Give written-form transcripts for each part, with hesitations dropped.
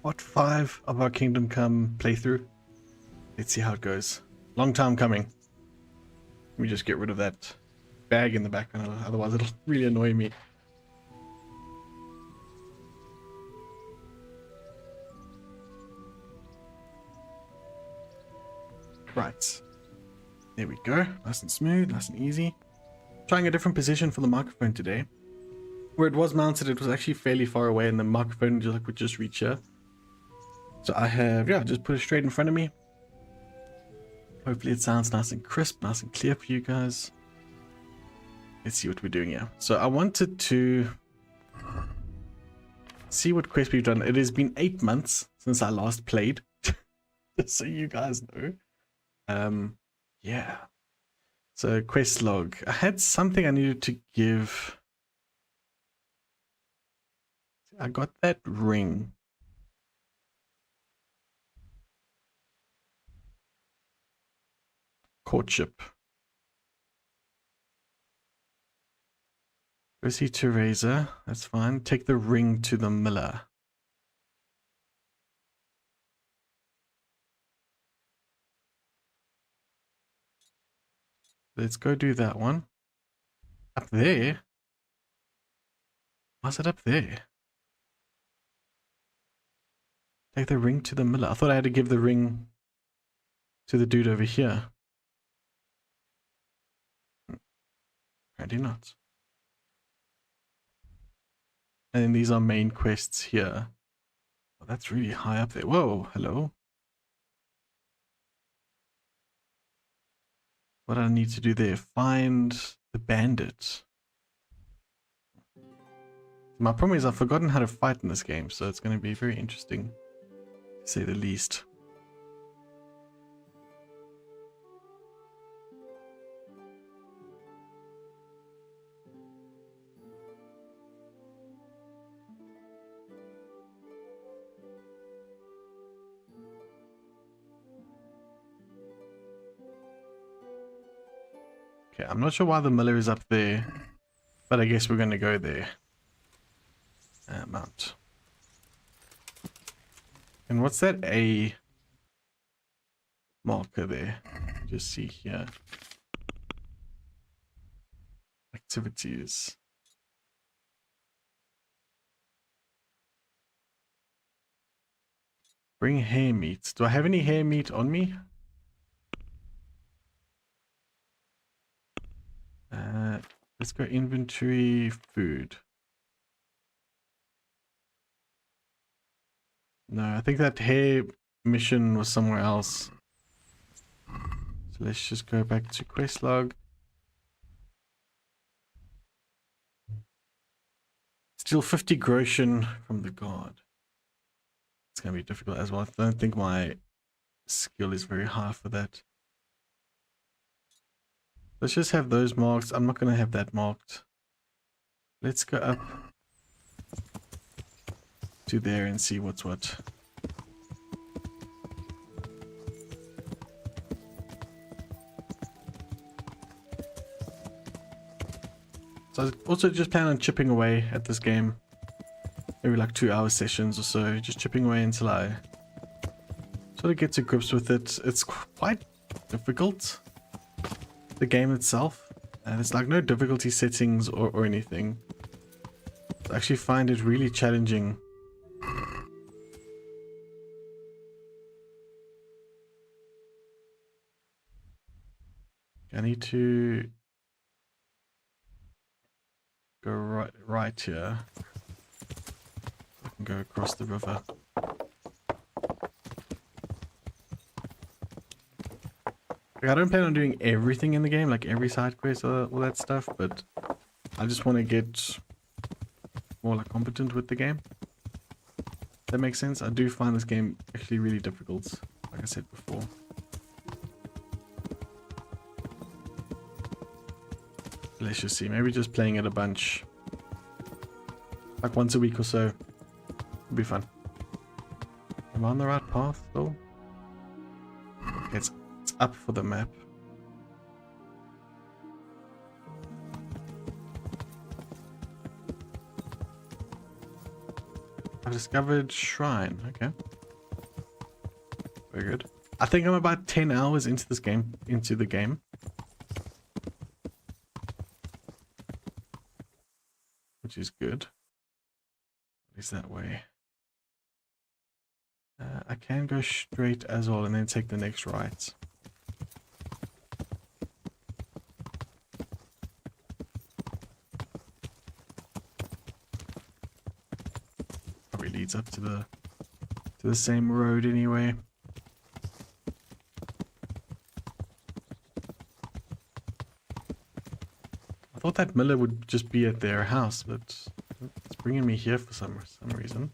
part 5 of our Kingdom Come playthrough. Let's see how it goes. Long time coming. Let me just get rid of that bag in the background, otherwise it'll really annoy me. Right. There we go. Nice and smooth, nice and easy. Trying a different position for the microphone today. Where it was mounted, it was actually fairly far away and the microphone would just reach here. So I have, just put it straight in front of me. Hopefully it sounds nice and crisp, nice and clear for you guys. Let's see what we're doing here. So I wanted to see what quest we've done. It has been 8 months since I last played. Just so you guys know. Yeah. So quest log. I had something I needed to give. I got that ring. Courtship. Proceed to Razor. That's fine. Take the ring to the miller. Let's go do that one. Up there? Why's it up there? Take the ring to the miller. I thought I had to give the ring to the dude over here. Apparently not. And then these are main quests here. Oh, that's really high up there. Whoa, hello. What do I need to do there? Find the bandit. My problem is I've forgotten how to fight in this game, so it's going to be very interesting, to say the least. Okay, I'm not sure why the miller is up there, but I guess we're going to go there. Mount. And what's that A marker there? Just see here. Activities. Bring hare meat. Do I have any hare meat on me? Let's go inventory, food. No, I think that hare mission was somewhere else. So let's just go back to quest log. Steal 50 groschen from the guard. It's going to be difficult as well. I don't think my skill is very high for that. Let's just have those marked. I'm not going to have that marked. Let's go up to there and see what's what. So I also just plan on chipping away at this game. Maybe like 2-hour sessions or so. Just chipping away until I sort of get to grips with it. It's quite difficult, the game itself. And it's like no difficulty settings or anything. I actually find it really challenging. I need to go right here. I can go across the river. Like, I don't plan on doing everything in the game, like every side quest or all that stuff, but I just want to get more like competent with the game. That makes sense. I do find this game actually really difficult, like I said before. Let's just see, maybe just playing it a bunch, like once a week or so, would be fun. Am I on the right path though? Okay, it's up for the map. I've discovered shrine. Okay. Very good. I think I'm about 10 hours into this game, which is good. At least that way. I can go straight as well and then take the next right. Probably leads up to the same road anyway. I thought that miller would just be at their house, but it's bringing me here for some reason.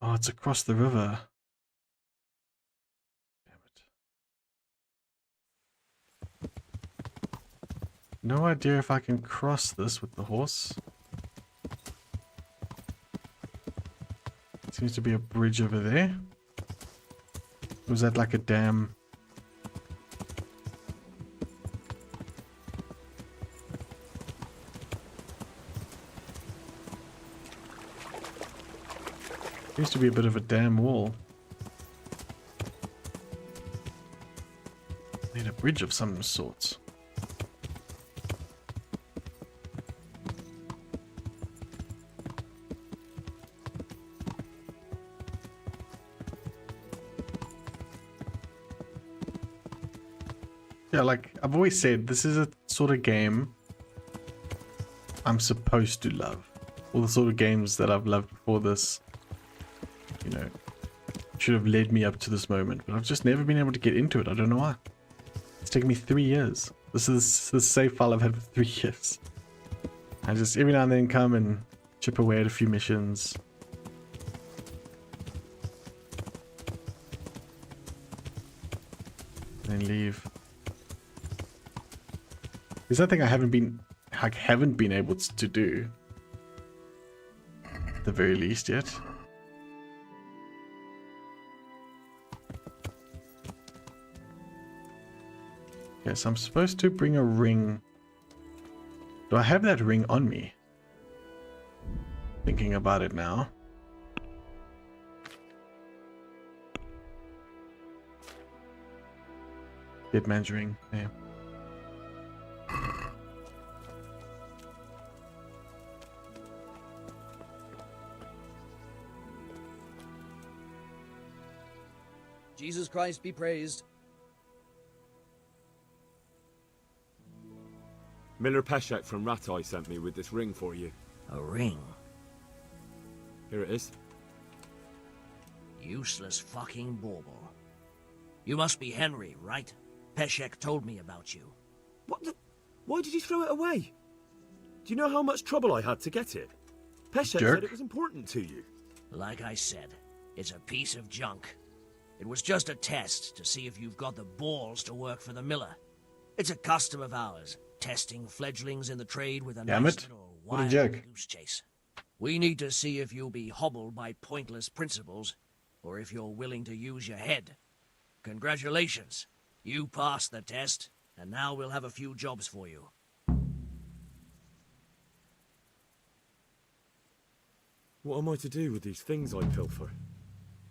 Oh, it's across the river. Damn it. No idea if I can cross this with the horse. Seems to be a bridge over there. Was that like a dam? Used to be a bit of a dam wall. Need a bridge of some sorts. Yeah, like I've always said, this is a sort of game I'm supposed to love. All the sort of games that I've loved before this, you know, should have led me up to this moment, but I've just never been able to get into it. I don't know why. It's taken me 3 years. This is the save file I've had for 3 years. I just every now and then come and chip away at a few missions. And then leave. There's nothing I haven't been able to do. At the very least yet. Yes, I'm supposed to bring a ring. Do I have that ring on me? Thinking about it now. Dead man's ring. Yeah. Jesus Christ be praised. Miller Peshek from Ratai sent me with this ring for you. A ring? Here it is. Useless fucking bauble. You must be Henry, right? Peshek told me about you. What the? Why did you throw it away? Do you know how much trouble I had to get it? Peshek said it was important to you. Like I said, it's a piece of junk. It was just a test to see if you've got the balls to work for the miller. It's a custom of ours, testing fledglings in the trade with a nice little wild goose chase. We need to see if you'll be hobbled by pointless principles, or if you're willing to use your head. Congratulations. You passed the test, and now we'll have a few jobs for you. What am I to do with these things I pilfer?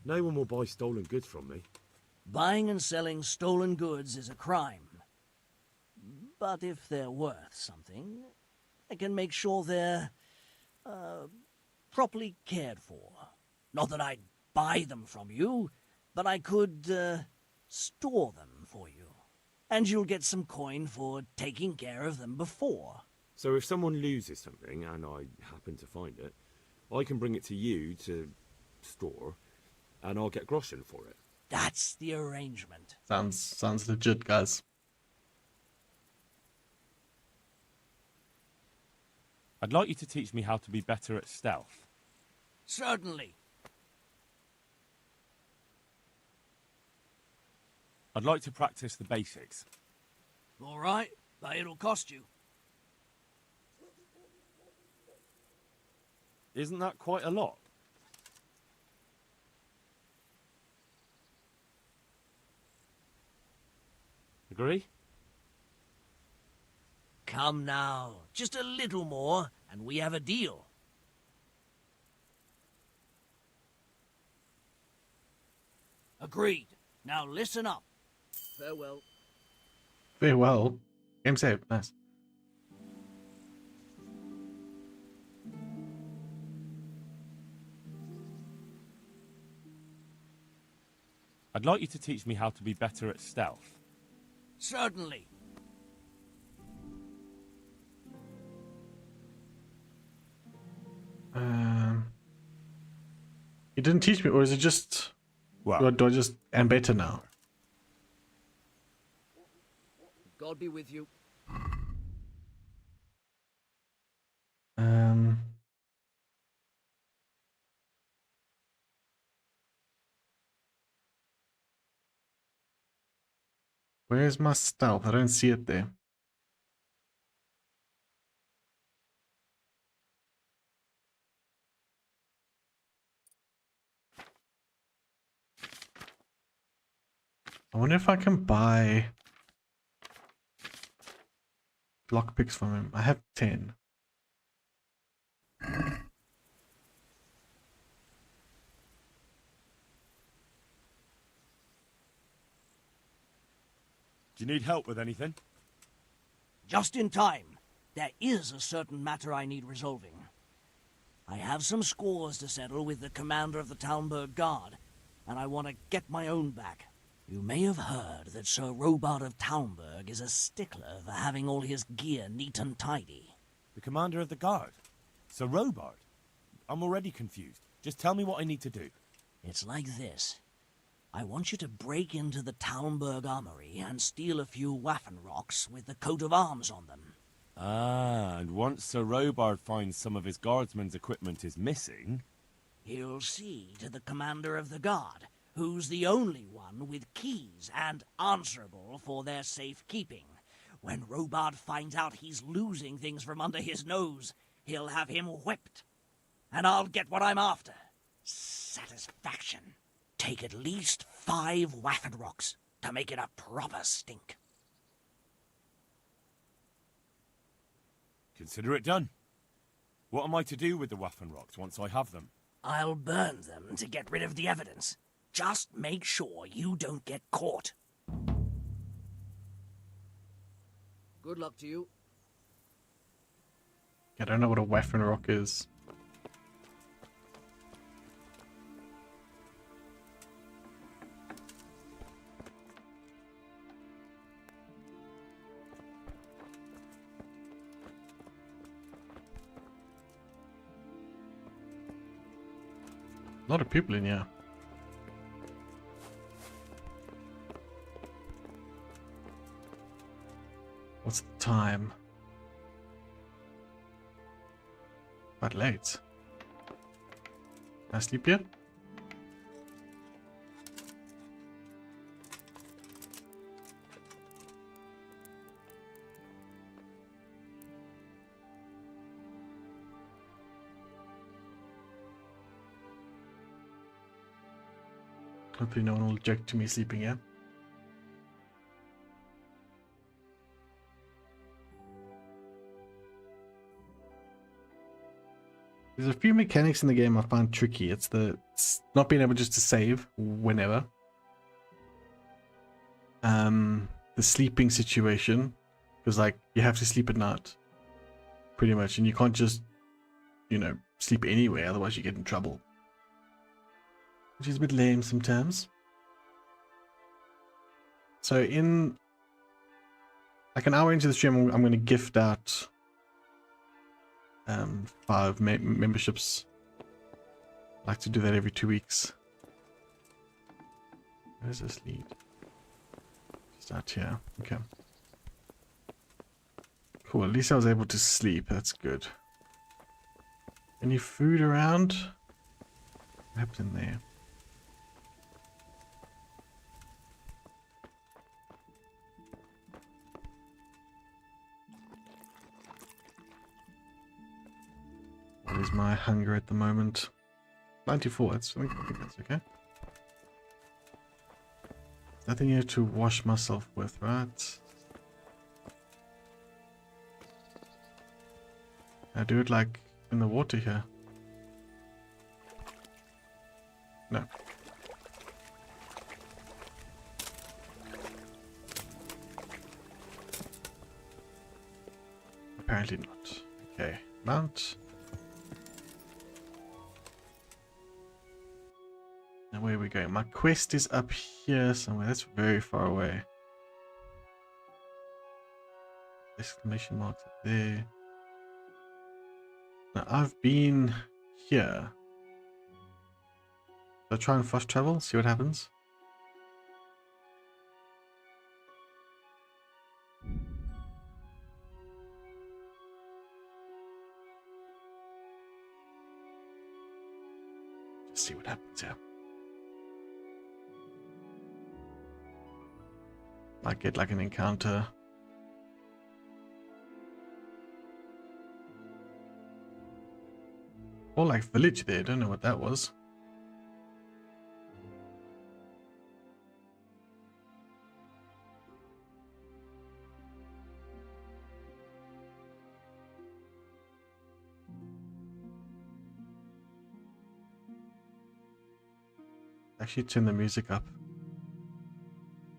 No one will buy stolen goods from me. Buying and selling stolen goods is a crime. But if they're worth something, I can make sure they're, properly cared for. Not that I'd buy them from you, but I could, store them for you. And you'll get some coin for taking care of them before. So if someone loses something, and I happen to find it, I can bring it to you to store, and I'll get groschen for it. That's the arrangement. Sounds legit, guys. I'd like you to teach me how to be better at stealth. Certainly. I'd like to practice the basics. All right, but it'll cost you. Isn't that quite a lot? Agree? Come now, just a little more, and we have a deal. Agreed. Now listen up. Farewell. Very well. Game saved. Nice. I'd like you to teach me how to be better at stealth. Certainly. You didn't teach me, or is it just... Well, do I just am better now? God be with you. Where's my stealth? I don't see it there. I wonder if I can buy lockpicks from him. I have 10. do you need help with anything? Just in time. There is a certain matter I need resolving. I have some scores to settle with the commander of the Talmberg Guard, and I want to get my own back. You may have heard that Sir Robard of Talmberg is a stickler for having all his gear neat and tidy. The commander of the guard? Sir Robard? I'm already confused. Just tell me what I need to do. It's like this. I want you to break into the Talmberg armory and steal a few Waffenrocks with the coat of arms on them. Ah, and once Sir Robard finds some of his guardsmen's equipment is missing... He'll see to the commander of the guard, who's the only one with keys and answerable for their safekeeping. When Robard finds out he's losing things from under his nose, he'll have him whipped. And I'll get what I'm after. Satisfaction. Take at least 5 Waffenrocks to make it a proper stink. Consider it done. What am I to do with the Waffenrocks once I have them? I'll burn them to get rid of the evidence. Just make sure you don't get caught. Good luck to you. I don't know what a Waffenrock is. A lot of people in here. What's the time? Quite late. Can I sleep yet? Hopefully no one will object to me sleeping here. There's a few mechanics in the game I find tricky. It's not being able just to save whenever. The sleeping situation, because like you have to sleep at night, pretty much, and you can't just, you know, sleep anywhere, otherwise you get in trouble. Which is a bit lame sometimes. So in like an hour into the stream, I'm going to gift out 5 memberships. I like to do that every 2 weeks. Where does this lead? Just out here. Okay. Cool. At least I was able to sleep. That's good. Any food around? What happened in there? What is my hunger at the moment? 94. I think that's okay. Nothing here to wash myself with, right? I do it like in the water here. No. Apparently not. Okay, mount. Now where are we going? My quest is up here somewhere. That's very far away. Exclamation marks up there. Now I've been here. So try and fast travel, see what happens. Just see what happens here. Might get like an encounter. Or like village there, don't know what that was. Actually turn the music up.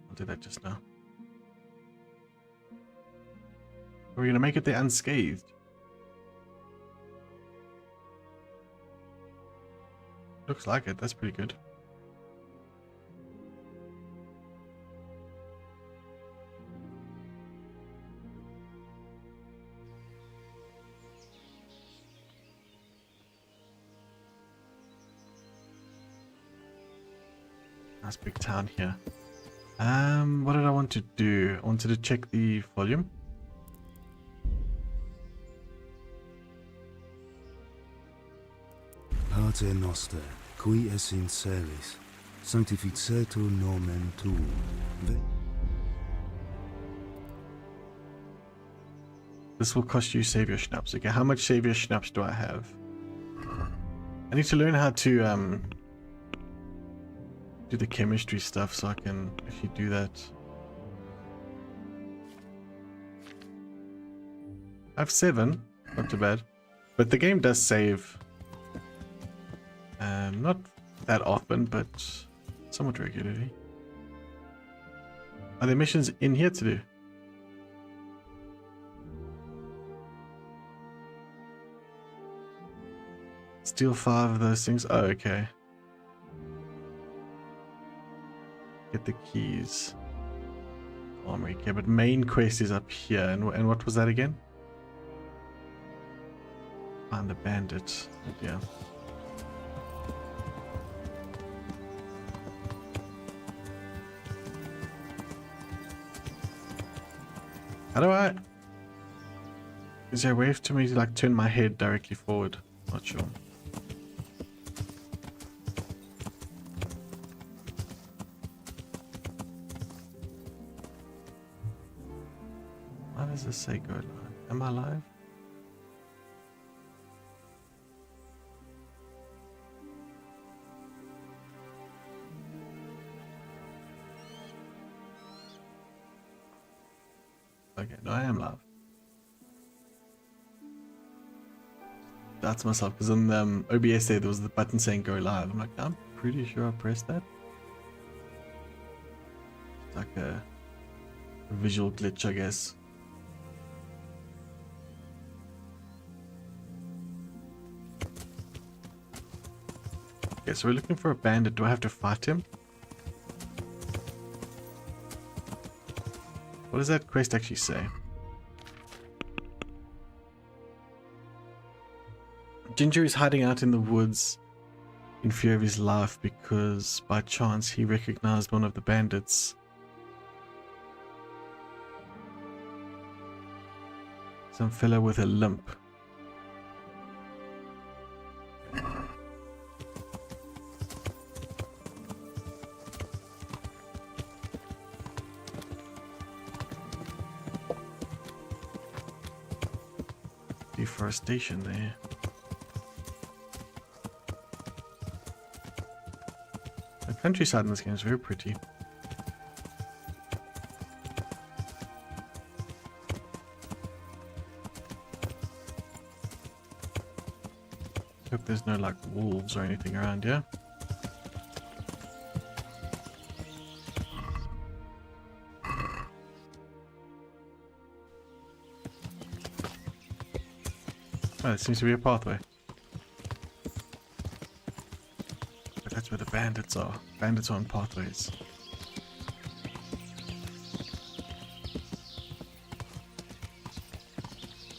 I'll do that just now. Are we gonna make it there unscathed? Looks like it, that's pretty good. Nice big town here. What did I want to do? I wanted to check the volume. Pater noster, qui es in celis, sanctificetur nomen tuum. This will cost you savior schnapps. Okay, how much savior schnapps do I have? I need to learn how to do the chemistry stuff so I can actually do that. I have 7, not too bad. But the game does save. Not that often, but somewhat regularly. Are there missions in here to do? Steal 5 of those things. Oh, okay. Get the keys. Armory. Okay, but main quest is up here. And what was that again? Find the bandit. Oh, yeah. How do I... Is there a way for me to like turn my head directly forward? Not sure. Why does this say go live? Am I live? Okay, no, I am live. That's myself, because on OBS there was the button saying go live. I'm like, I'm pretty sure I pressed that. It's like a visual glitch, I guess. Okay, so we're looking for a bandit. Do I have to fight him? What does that quest actually say? Ginger is hiding out in the woods in fear of his life because by chance he recognized one of the bandits. Some fella with a limp. Deforestation there. The countryside in this game is very pretty. Hope there's no like wolves or anything around here. Oh, there seems to be a pathway. But that's where the bandits are. Bandits are on pathways.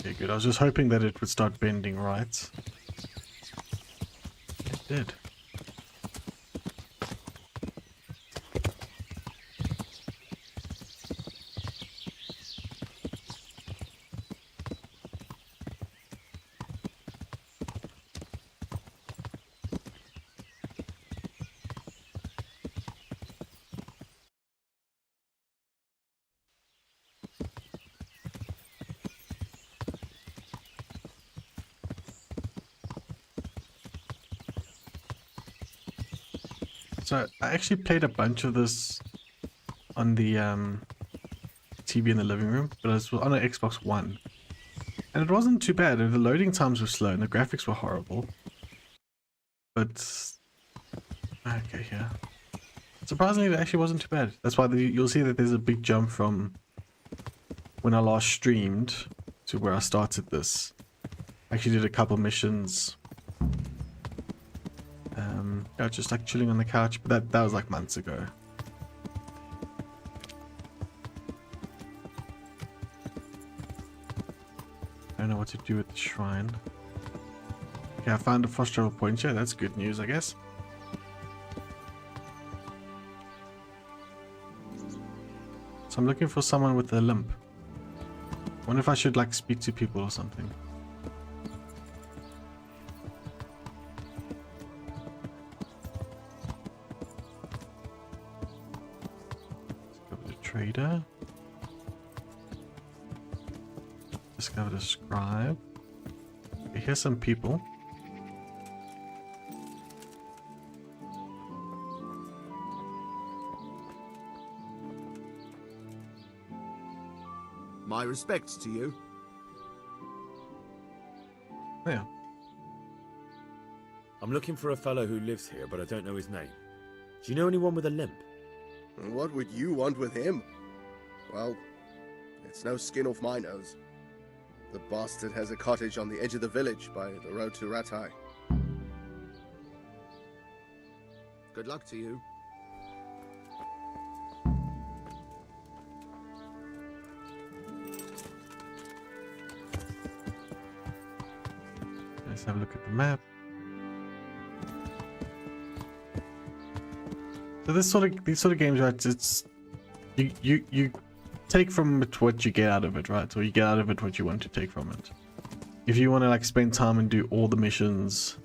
Okay, good. I was just hoping that it would start bending right. It did. So I actually played a bunch of this on the TV in the living room, but it was on an Xbox One. And it wasn't too bad. The loading times were slow and the graphics were horrible. But okay, yeah. Surprisingly, it actually wasn't too bad. That's why you'll see that there's a big jump from when I last streamed to where I started this. I actually did a couple missions. Yeah, just like chilling on the couch, but that was like months ago. I don't know what to do with the shrine. Okay, I found a fast travel point here. That's good news, I guess. So I'm looking for someone with a limp. Wonder if I should like speak to people or something. Trader. Discovered a scribe. Okay, here's some people. My respects to you. Yeah. I'm looking for a fellow who lives here, but I don't know his name. Do you know anyone with a limp? What would you want with him? Well, it's no skin off my nose. The bastard has a cottage on the edge of the village by the road to Ratai. Good luck to you. Let's have a look at the map. So these sort of games, right? It's you take from it what you get out of it, right? Or you get out of it what you want to take from it. If you want to like spend time and do all the missions,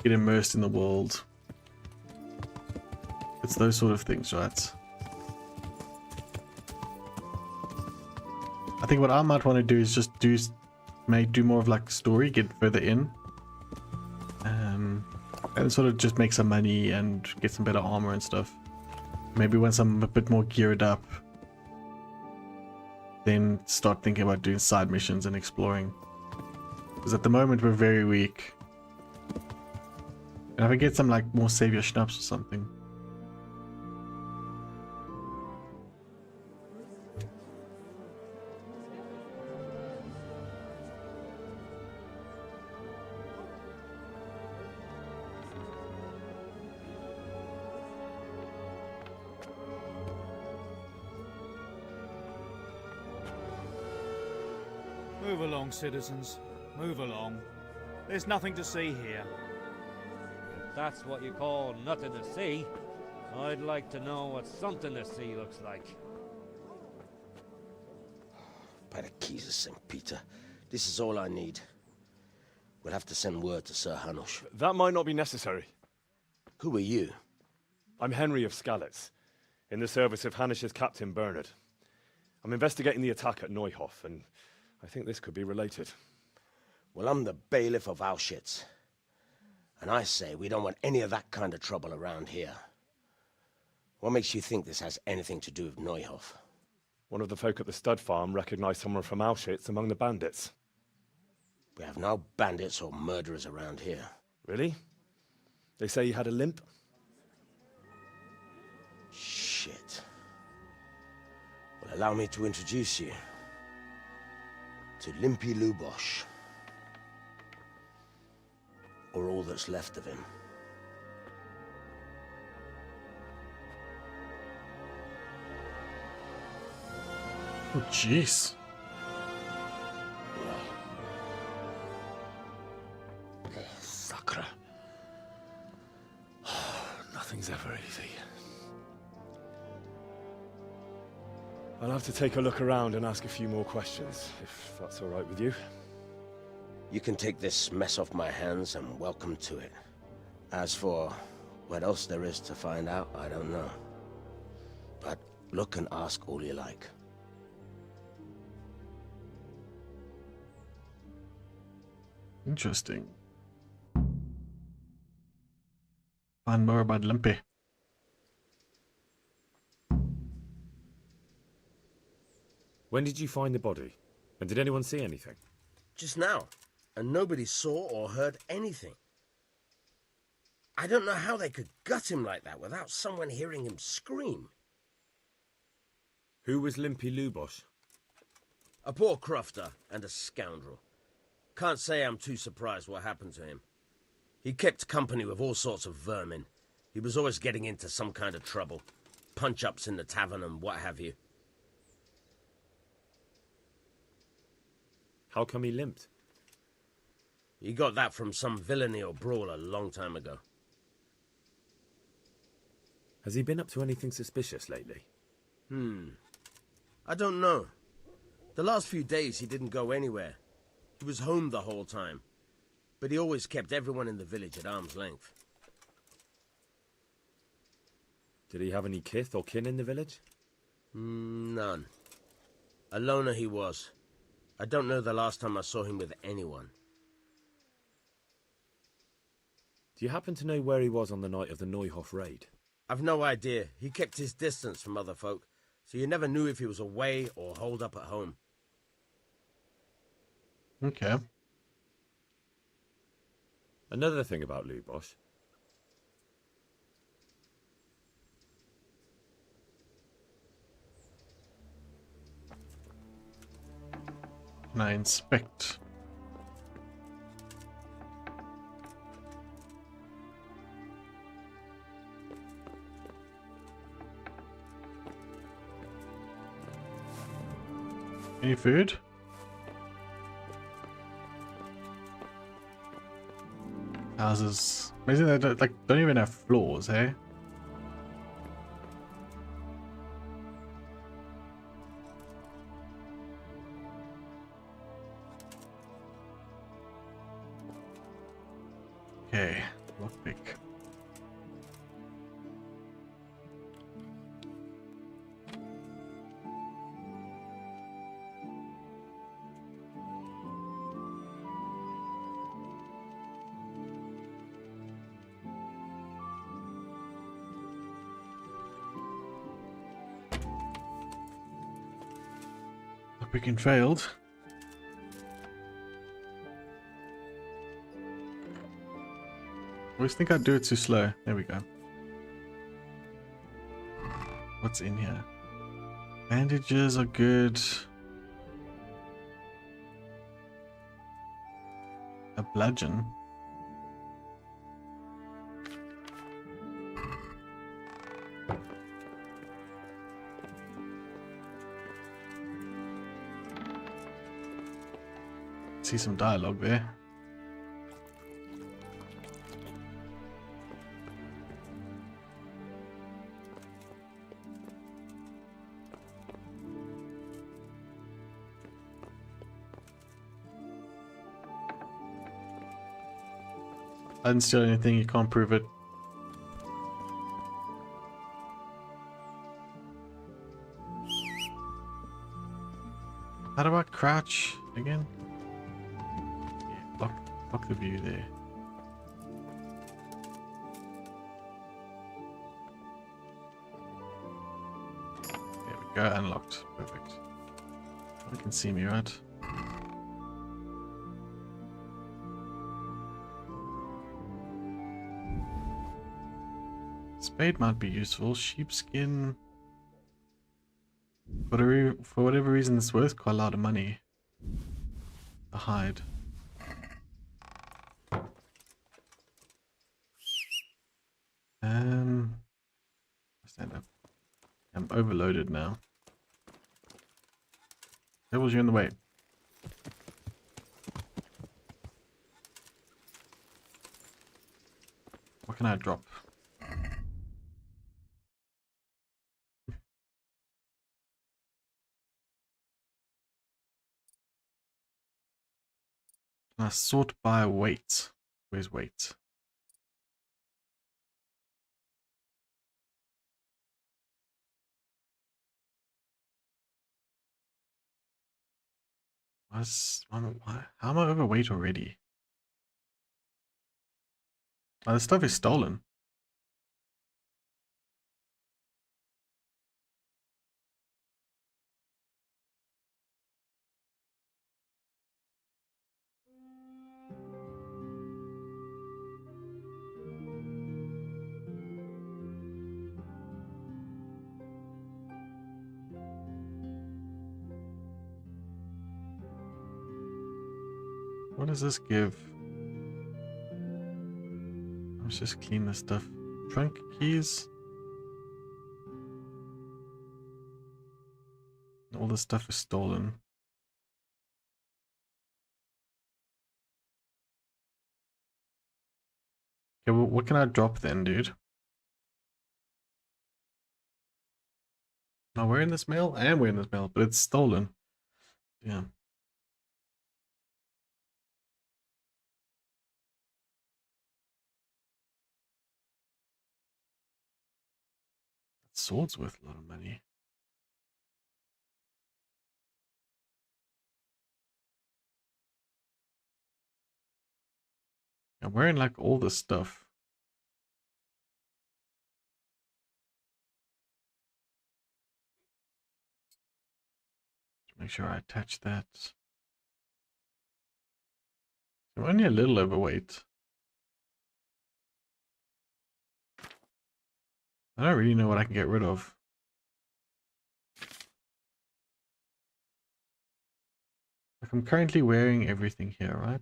get immersed in the world, it's those sort of things, right? I think what I might want to do is just do more of like story, get further in, and sort of just make some money and get some better armor and stuff. Maybe once I'm a bit more geared up, then start thinking about doing side missions and exploring. Because at the moment we're very weak. And if I get some like more savior schnapps or something. Move along, citizens. Move along. There's nothing to see here. If that's what you call nothing to see, I'd like to know what something to see looks like. By the keys of St. Peter, this is all I need. We'll have to send word to Sir Hanush. That might not be necessary. Who are you? I'm Henry of Skalitz, in the service of Hanush's Captain Bernard. I'm investigating the attack at Neuhof, and I think this could be related. Well, I'm the bailiff of Auschwitz. And I say we don't want any of that kind of trouble around here. What makes you think this has anything to do with Neuhof? One of the folk at the stud farm recognized someone from Auschwitz among the bandits. We have no bandits or murderers around here. Really? They say you had a limp? Shit. Well, allow me to introduce you to Limpy Lubosh. Or all that's left of him. Oh, jeez. Sacre. Nothing's ever easy. I'll have to take a look around and ask a few more questions, if that's all right with you. You can take this mess off my hands and welcome to it. As for what else there is to find out, I don't know. But look and ask all you like. Interesting. Find more about Limpy. When did you find the body? And did anyone see anything? Just now. And nobody saw or heard anything. I don't know how they could gut him like that without someone hearing him scream. Who was Limpy Lubosh? A poor crofter and a scoundrel. Can't say I'm too surprised what happened to him. He kept company with all sorts of vermin. He was always getting into some kind of trouble. Punch-ups in the tavern and what have you. How come he limped? He got that from some villainy or brawl a long time ago. Has he been up to anything suspicious lately? I don't know. The last few days he didn't go anywhere. He was home the whole time. But he always kept everyone in the village at arm's length. Did he have any kith or kin in the village? None. A loner he was. I don't know the last time I saw him with anyone. Do you happen to know where he was on the night of the Neuhof raid? I've no idea. He kept his distance from other folk, so you never knew if he was away or holed up at home. Okay. Another thing about Lubosh. Can I inspect? Any food? Houses. Amazing they don't even have floors, eh? Okay, lockpick. Lockpicking failed. I always think I do it too slow. There we go. What's in here? Bandages are good. A bludgeon. See some dialogue there. I didn't steal anything, you can't prove it. How do I crouch again? Yeah, block the view there. There we go, unlocked. Perfect. You can see me, right? Spade might be useful. Sheepskin. For whatever reason, it's worth quite a lot of money. The hide. Stand up. I'm overloaded now. Tables, you're in the way. What can I drop? Can I sort by weight? Where's weight? How am I overweight already? Oh, this stuff is stolen. What does this give? Let's just clean this stuff. Trunk keys. All this stuff is stolen. Okay, well, what can I drop then, dude? Am I wearing this mail? I am wearing this mail, but it's stolen. Yeah. That sword's worth a lot of money. I'm wearing like all this stuff. Make sure I attach that. I'm only a little overweight. I don't really know what I can get rid of. Like I'm currently wearing everything here, right?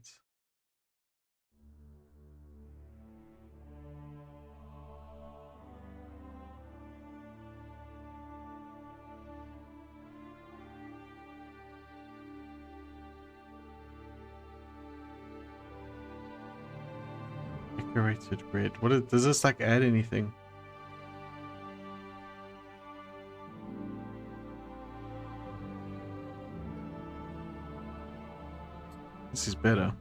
Decorated bread. Does this like add anything? This is better.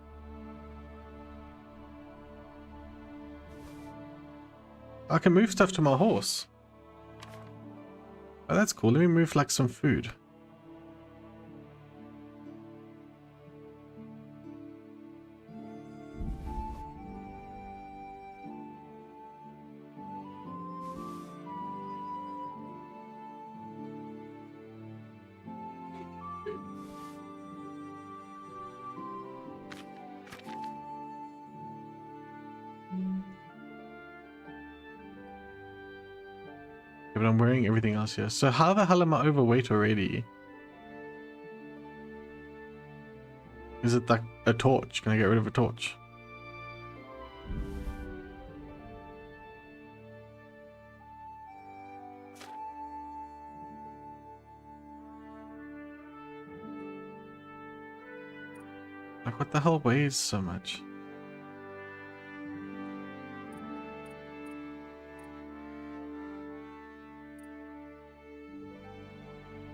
I can move stuff to my horse. Oh, that's cool. Let me move like some food. But I'm wearing everything else here. So how the hell am I overweight already? Is it like a torch? Can I get rid of a torch? Like what the hell weighs so much?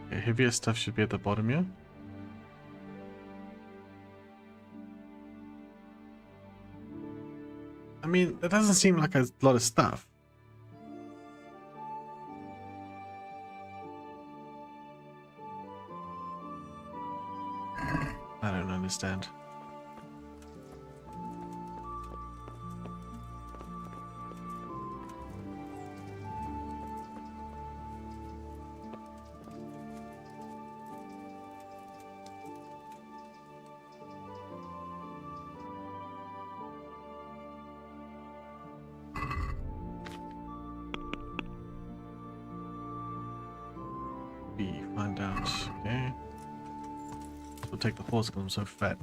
Okay, heavier stuff should be at the bottom here. I mean, that doesn't seem like a lot of stuff. I don't understand. be? Find out. Okay. We'll take the horse because I'm so fat.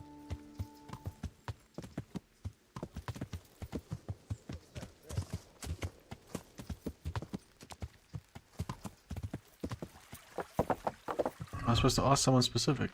Am I supposed to ask someone specific?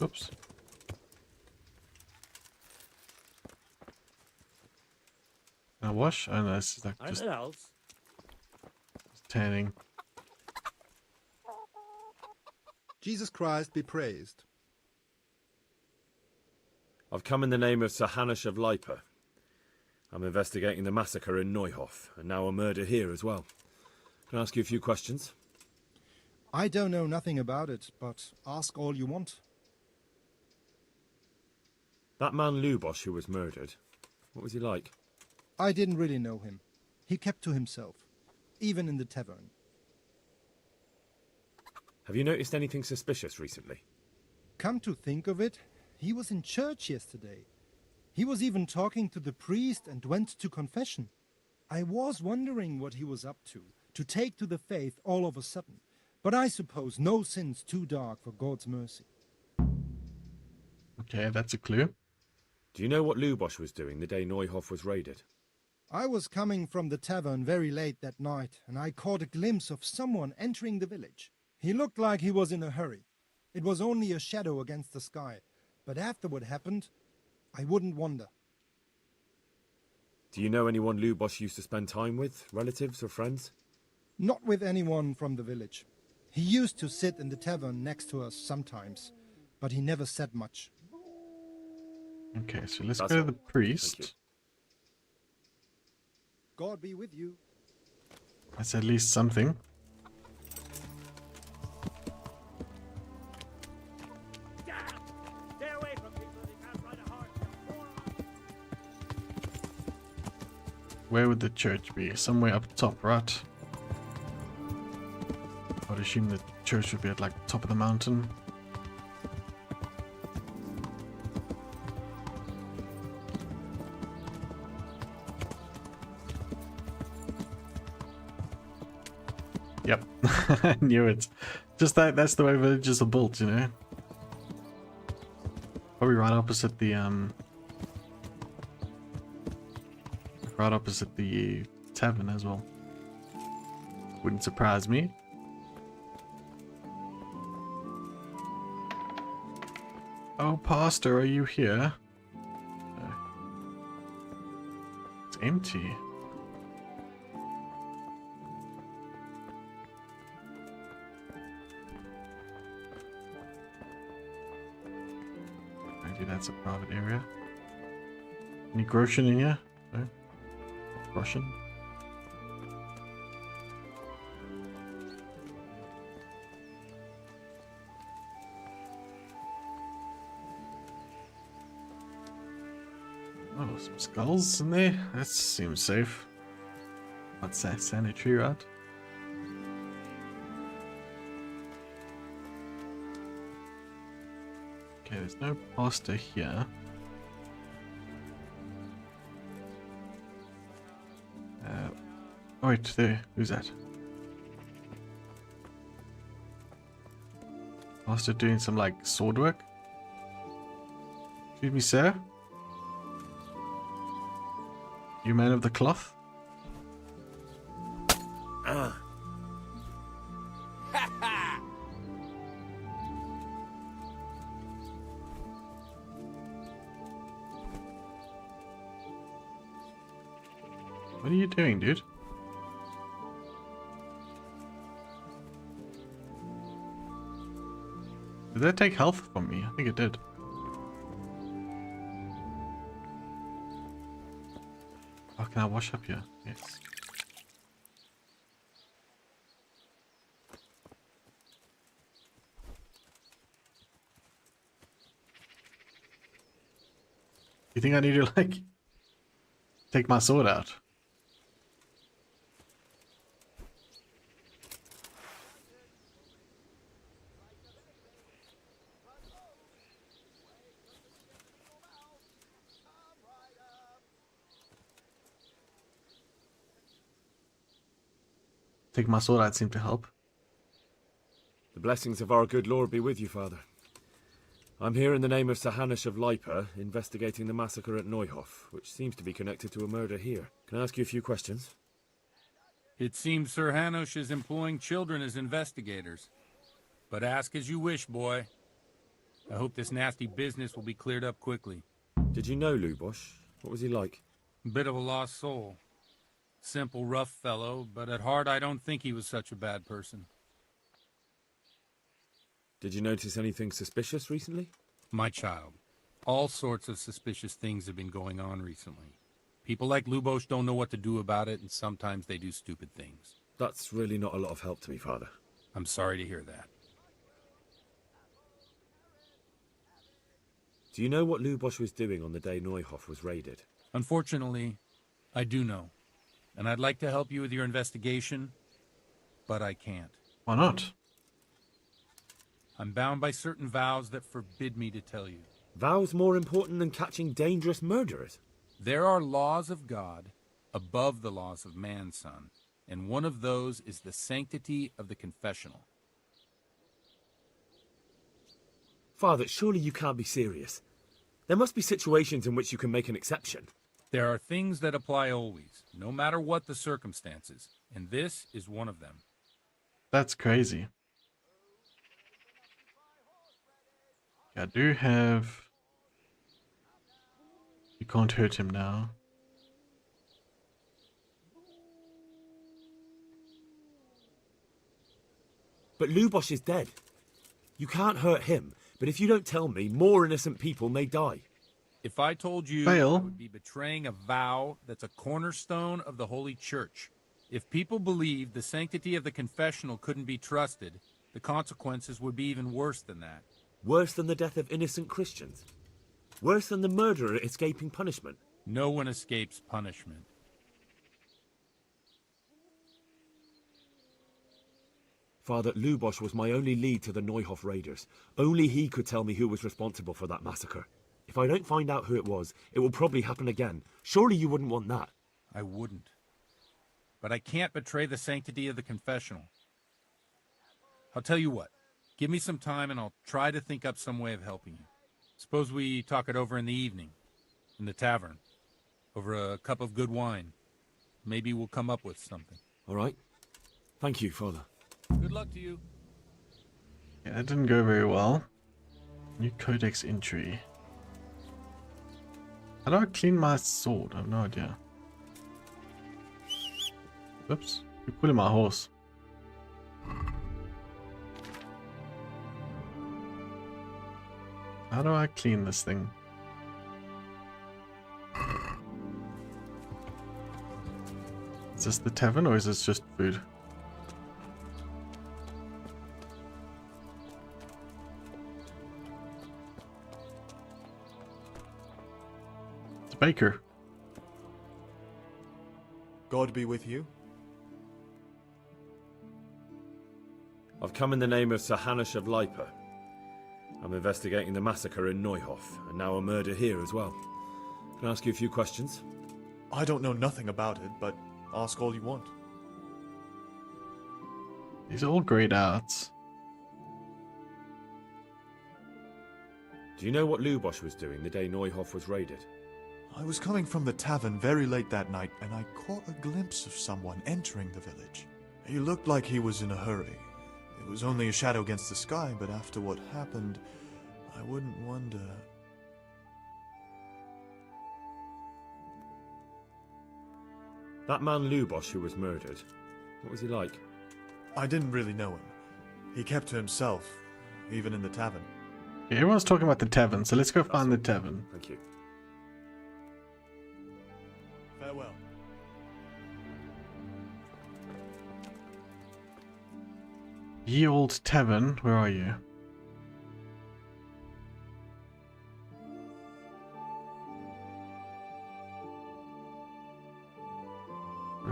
Oops. Can I wash? Oh no, this is like just Anything else? tanning. Jesus Christ be praised. I've come in the name of Sir Hanush of Leipa. I'm investigating the massacre in Neuhof, and now a murder here as well. Can I ask you a few questions? I don't know nothing about it, but ask all you want. That man Lubosh who was murdered, what was he like? I didn't really know him. He kept to himself, even in the tavern. Have you noticed anything suspicious recently? Come to think of it, he was in church yesterday. He was even talking to the priest and went to confession. I was wondering what he was up to take to the faith all of a sudden. But I suppose no sin's too dark for God's mercy. Okay, that's a clue. Do you know what Lubosh was doing the day Neuhof was raided? I was coming from the tavern very late that night, and I caught a glimpse of someone entering the village. He looked like he was in a hurry. It was only a shadow against the sky, but after what happened, I wouldn't wonder. Do you know anyone Lubosh used to spend time with, relatives or friends? Not with anyone from the village. He used to sit in the tavern next to us sometimes, but he never said much. Okay, so let's That's go to all. the priest. God be with you. That's at least something. Stay away from people they can't ride a horse. Where would the church be? Somewhere up top, right? I would assume the church would be at like the top of the mountain. Yep, I knew it. Just that's the way villages are built, you know. Probably right opposite the tavern as well. Wouldn't surprise me. Oh, Pastor, are you here? It's empty. Maybe that's a private area. Any Groschen in here? No? Russian? Oh, some skulls in there? That seems safe. What's that? Sanitary, right? Okay, there's no pastor here. Oh wait, there. Who's that? Pastor doing some like sword work? Excuse me, sir? You man of the cloth? What are you doing, dude? Did that take health from me? I think it did. Oh, can I wash up here? Yes. You think I need to, like, take my sword out? Take my sword out seemed to help. The blessings of our good Lord be with you, Father. I'm here in the name of Sir Hanush of Lipa, investigating the massacre at Neuhof, which seems to be connected to a murder here. Can I ask you a few questions? It seems Sir Hanush is employing children as investigators. But ask as you wish, boy. I hope this nasty business will be cleared up quickly. Did you know Lubosh? What was he like? Bit of a lost soul. Simple, rough fellow, but at heart I don't think he was such a bad person. Did you notice anything suspicious recently? My child, all sorts of suspicious things have been going on recently. People like Lubosh don't know what to do about it, and sometimes they do stupid things. That's really not a lot of help to me, Father. I'm sorry to hear that. Do you know what Lubosh was doing on the day Neuhof was raided? Unfortunately, I do know. And I'd like to help you with your investigation, but I can't. Why not? I'm bound by certain vows that forbid me to tell you. Vows more important than catching dangerous murderers? There are laws of God above the laws of man, son, and one of those is the sanctity of the confessional. Father, surely you can't be serious. There must be situations in which you can make an exception. There are things that apply always, no matter what the circumstances, and this is one of them. That's crazy. I do have... You can't hurt him now. But Lubosh is dead. You can't hurt him, but if you don't tell me, more innocent people may die. If I told you, Fail. I would be betraying a vow that's a cornerstone of the Holy Church. If people believed the sanctity of the confessional couldn't be trusted, the consequences would be even worse than that. Worse than the death of innocent Christians? Worse than the murderer escaping punishment? No one escapes punishment. Father, Lubosh was my only lead to the Neuhof raiders. Only he could tell me who was responsible for that massacre. If I don't find out who it was, it will probably happen again. Surely you wouldn't want that. I wouldn't. But I can't betray the sanctity of the confessional. I'll tell you what. Give me some time and I'll try to think up some way of helping you. Suppose we talk it over in the evening, in the tavern, over a cup of good wine. Maybe we'll come up with something. All right. Thank you, Father. Good luck to you. Yeah, that didn't go very well. New codex entry. How do I clean my sword? I have no idea. Oops. You're pulling my horse. How do I clean this thing? Is this the tavern or is this just food? It's a baker. God be with you. I've come in the name of Sir Hanush of Lipa. I'm investigating the massacre in Neuhof, and now a murder here as well. Can I ask you a few questions? I don't know nothing about it, but ask all you want. These are all grayed out. Do you know what Lubosh was doing the day Neuhof was raided? I was coming from the tavern very late that night, and I caught a glimpse of someone entering the village. He looked like he was in a hurry. It was only a shadow against the sky, but after what happened, I wouldn't wonder... That man Lubosh who was murdered, what was he like? I didn't really know him. He kept to himself, even in the tavern. Yeah, everyone's talking about the tavern, so let's go find the tavern. Thank you. Farewell. Ye old tavern, where are you?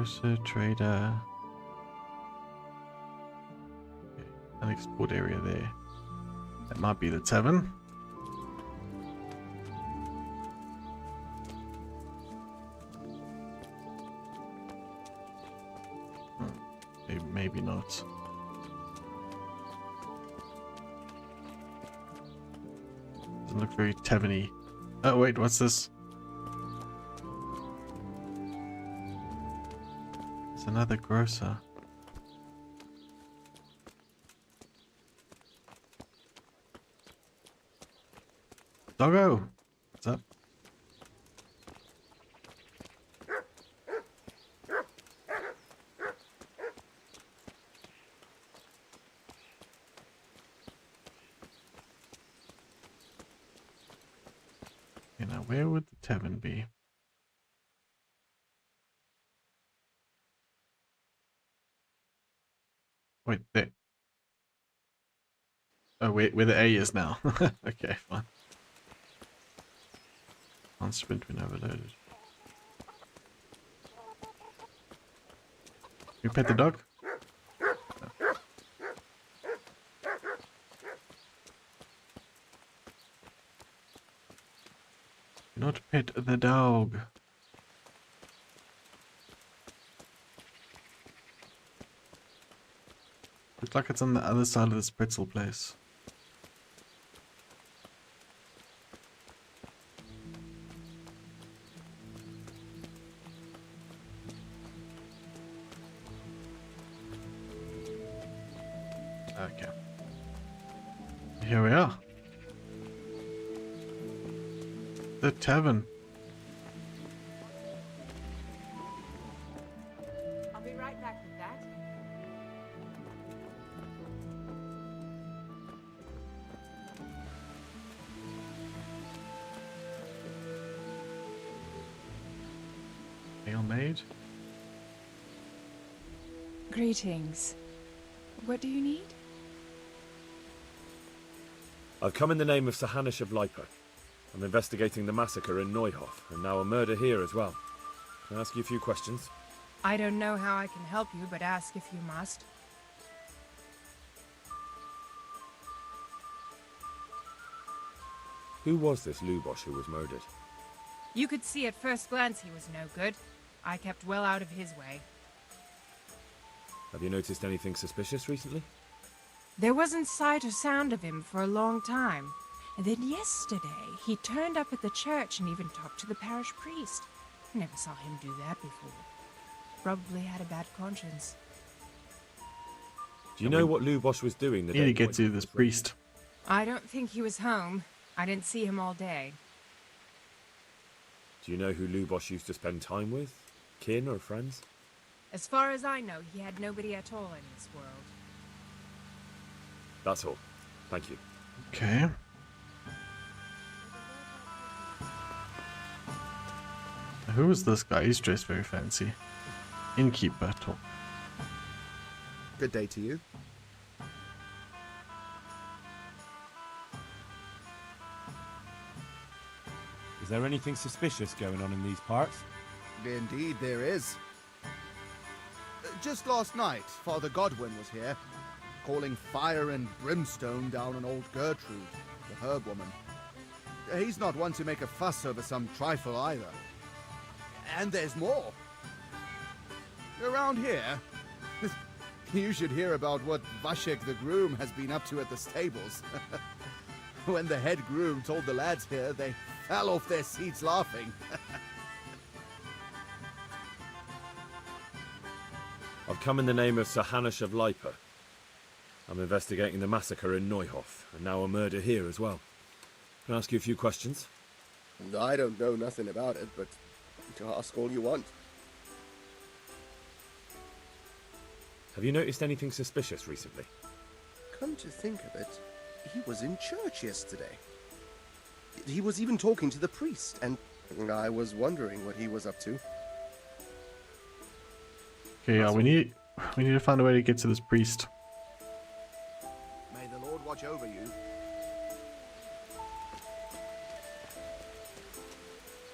Grocer, trader. Okay, an export area there. That might be the tavern. Maybe not. Doesn't look very taverny. Oh wait, what's this? There's another grocer. Doggo! What's up? Okay, now where would the tavern be? Wait, there. Oh, wait, where the A is now. Okay, fine. On sprint when overloaded. You pet the dog? No. Do not pet the dog. Looks like it's on the other side of this pretzel place. Okay. Here we are. The tavern. I'll be right back with that. Ale made. Greetings. What do you need? I've come in the name of Sahanish of Lipa. I'm investigating the massacre in Neuhof, and now a murder here as well. Can I ask you a few questions? I don't know how I can help you, but ask if you must. Who was this Lubosh who was murdered? You could see at first glance he was no good. I kept well out of his way. Have you noticed anything suspicious recently? There wasn't sight or sound of him for a long time. And then yesterday, he turned up at the church and even talked to the parish priest. I never saw him do that before. Probably had a bad conscience. Do you know what Lubosh was doing the day? Need to get to this priest. I don't think he was home. I didn't see him all day. Do you know who Lubosh used to spend time with? Kin or friends? As far as I know, he had nobody at all in this world. That's all. Thank you. Okay. Who is this guy? He's dressed very fancy. Innkeeper talk. Good day to you. Is there anything suspicious going on in these parts? Indeed there is. Just last night, Father Godwin was here, calling fire and brimstone down on old Gertrude, the herb woman. He's not one to make a fuss over some trifle either. And there's more. Around here, you should hear about what Vashek the groom has been up to at the stables. When the head groom told the lads here, they fell off their seats laughing. I've come in the name of Sahanish of Lipa. I'm investigating the massacre in Neuhof, and now a murder here as well. Can I ask you a few questions? I don't know nothing about it, but to ask all you want. Have you noticed anything suspicious recently? Come to think of it, he was in church yesterday. He was even talking to the priest, and I was wondering what he was up to. Okay, yeah, we need to find a way to get to this priest. May the Lord watch over you.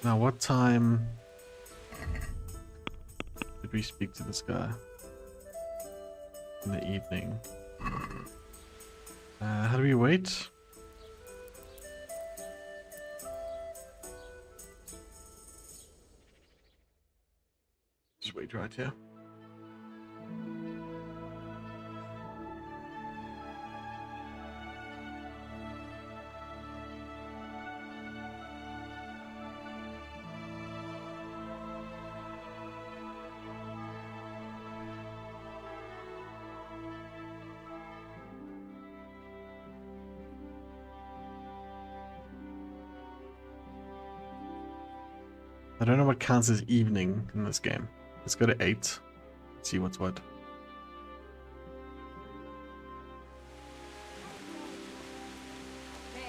Now, what time did we speak to this guy? In the evening. How do we wait? Just wait right here. I don't know what counts as evening in this game. Let's go to 8. See what's what. There.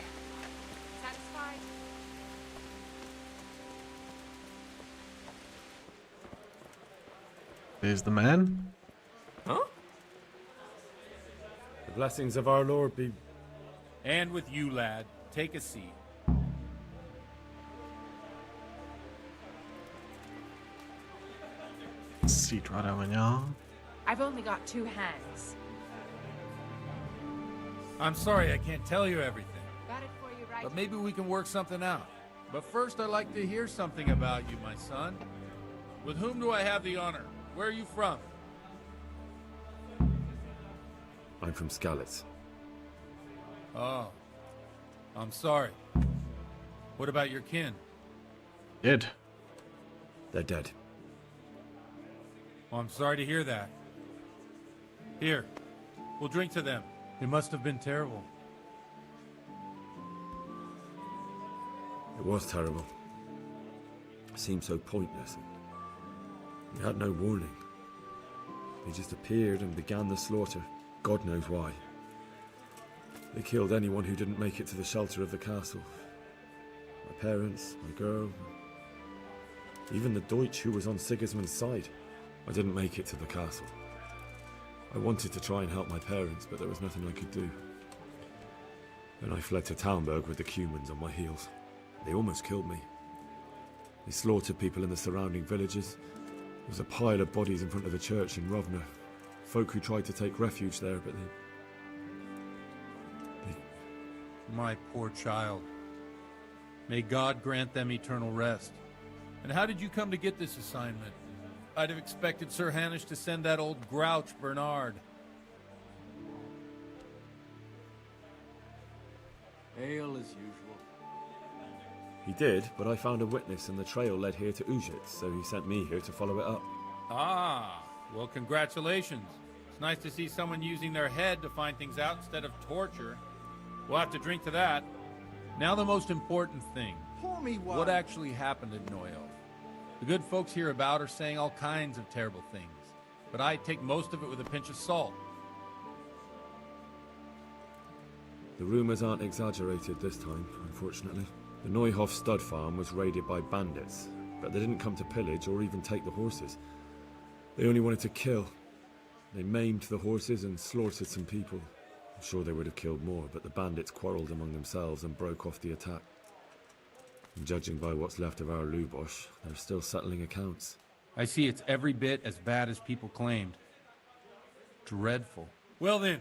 Satisfied? There's the man. Huh? The blessings of our Lord be... And with you, lad. Take a seat. Seat right over y'all. I've only got 2 hands. I'm sorry I can't tell you everything, Got it for you right. but maybe we can work something out. But first, I'd like to hear something about you, my son. With whom do I have the honor? Where are you from? I'm from Skalitz. Oh, I'm sorry. What about your kin? Dead. They're dead. Well, I'm sorry to hear that. Here, we'll drink to them. It must have been terrible. It was terrible. It seemed so pointless. We had no warning. They just appeared and began the slaughter. God knows why. They killed anyone who didn't make it to the shelter of the castle. My parents, my girl, even the Deutsch who was on Sigismund's side. I didn't make it to the castle. I wanted to try and help my parents, but there was nothing I could do. Then I fled to Talmberg with the Cumans on my heels. They almost killed me. They slaughtered people in the surrounding villages. There was a pile of bodies in front of the church in Rovna. Folk who tried to take refuge there, but they... My poor child. May God grant them eternal rest. And how did you come to get this assignment? I'd have expected Sir Hanish to send that old grouch, Bernard. Ale as usual. He did, but I found a witness and the trail led here to Ujit, so he sent me here to follow it up. Ah, well, congratulations. It's nice to see someone using their head to find things out instead of torture. We'll have to drink to that. Now the most important thing. Pour me one. What actually happened at Neuhof? The good folks hereabout are saying all kinds of terrible things, but I take most of it with a pinch of salt. The rumours aren't exaggerated this time, unfortunately. The Neuhof stud farm was raided by bandits, but they didn't come to pillage or even take the horses. They only wanted to kill. They maimed the horses and slaughtered some people. I'm sure they would have killed more, but the bandits quarrelled among themselves and broke off the attack. And judging by what's left of our Lubosh, they're still settling accounts. I see it's every bit as bad as people claimed. Dreadful. Well then,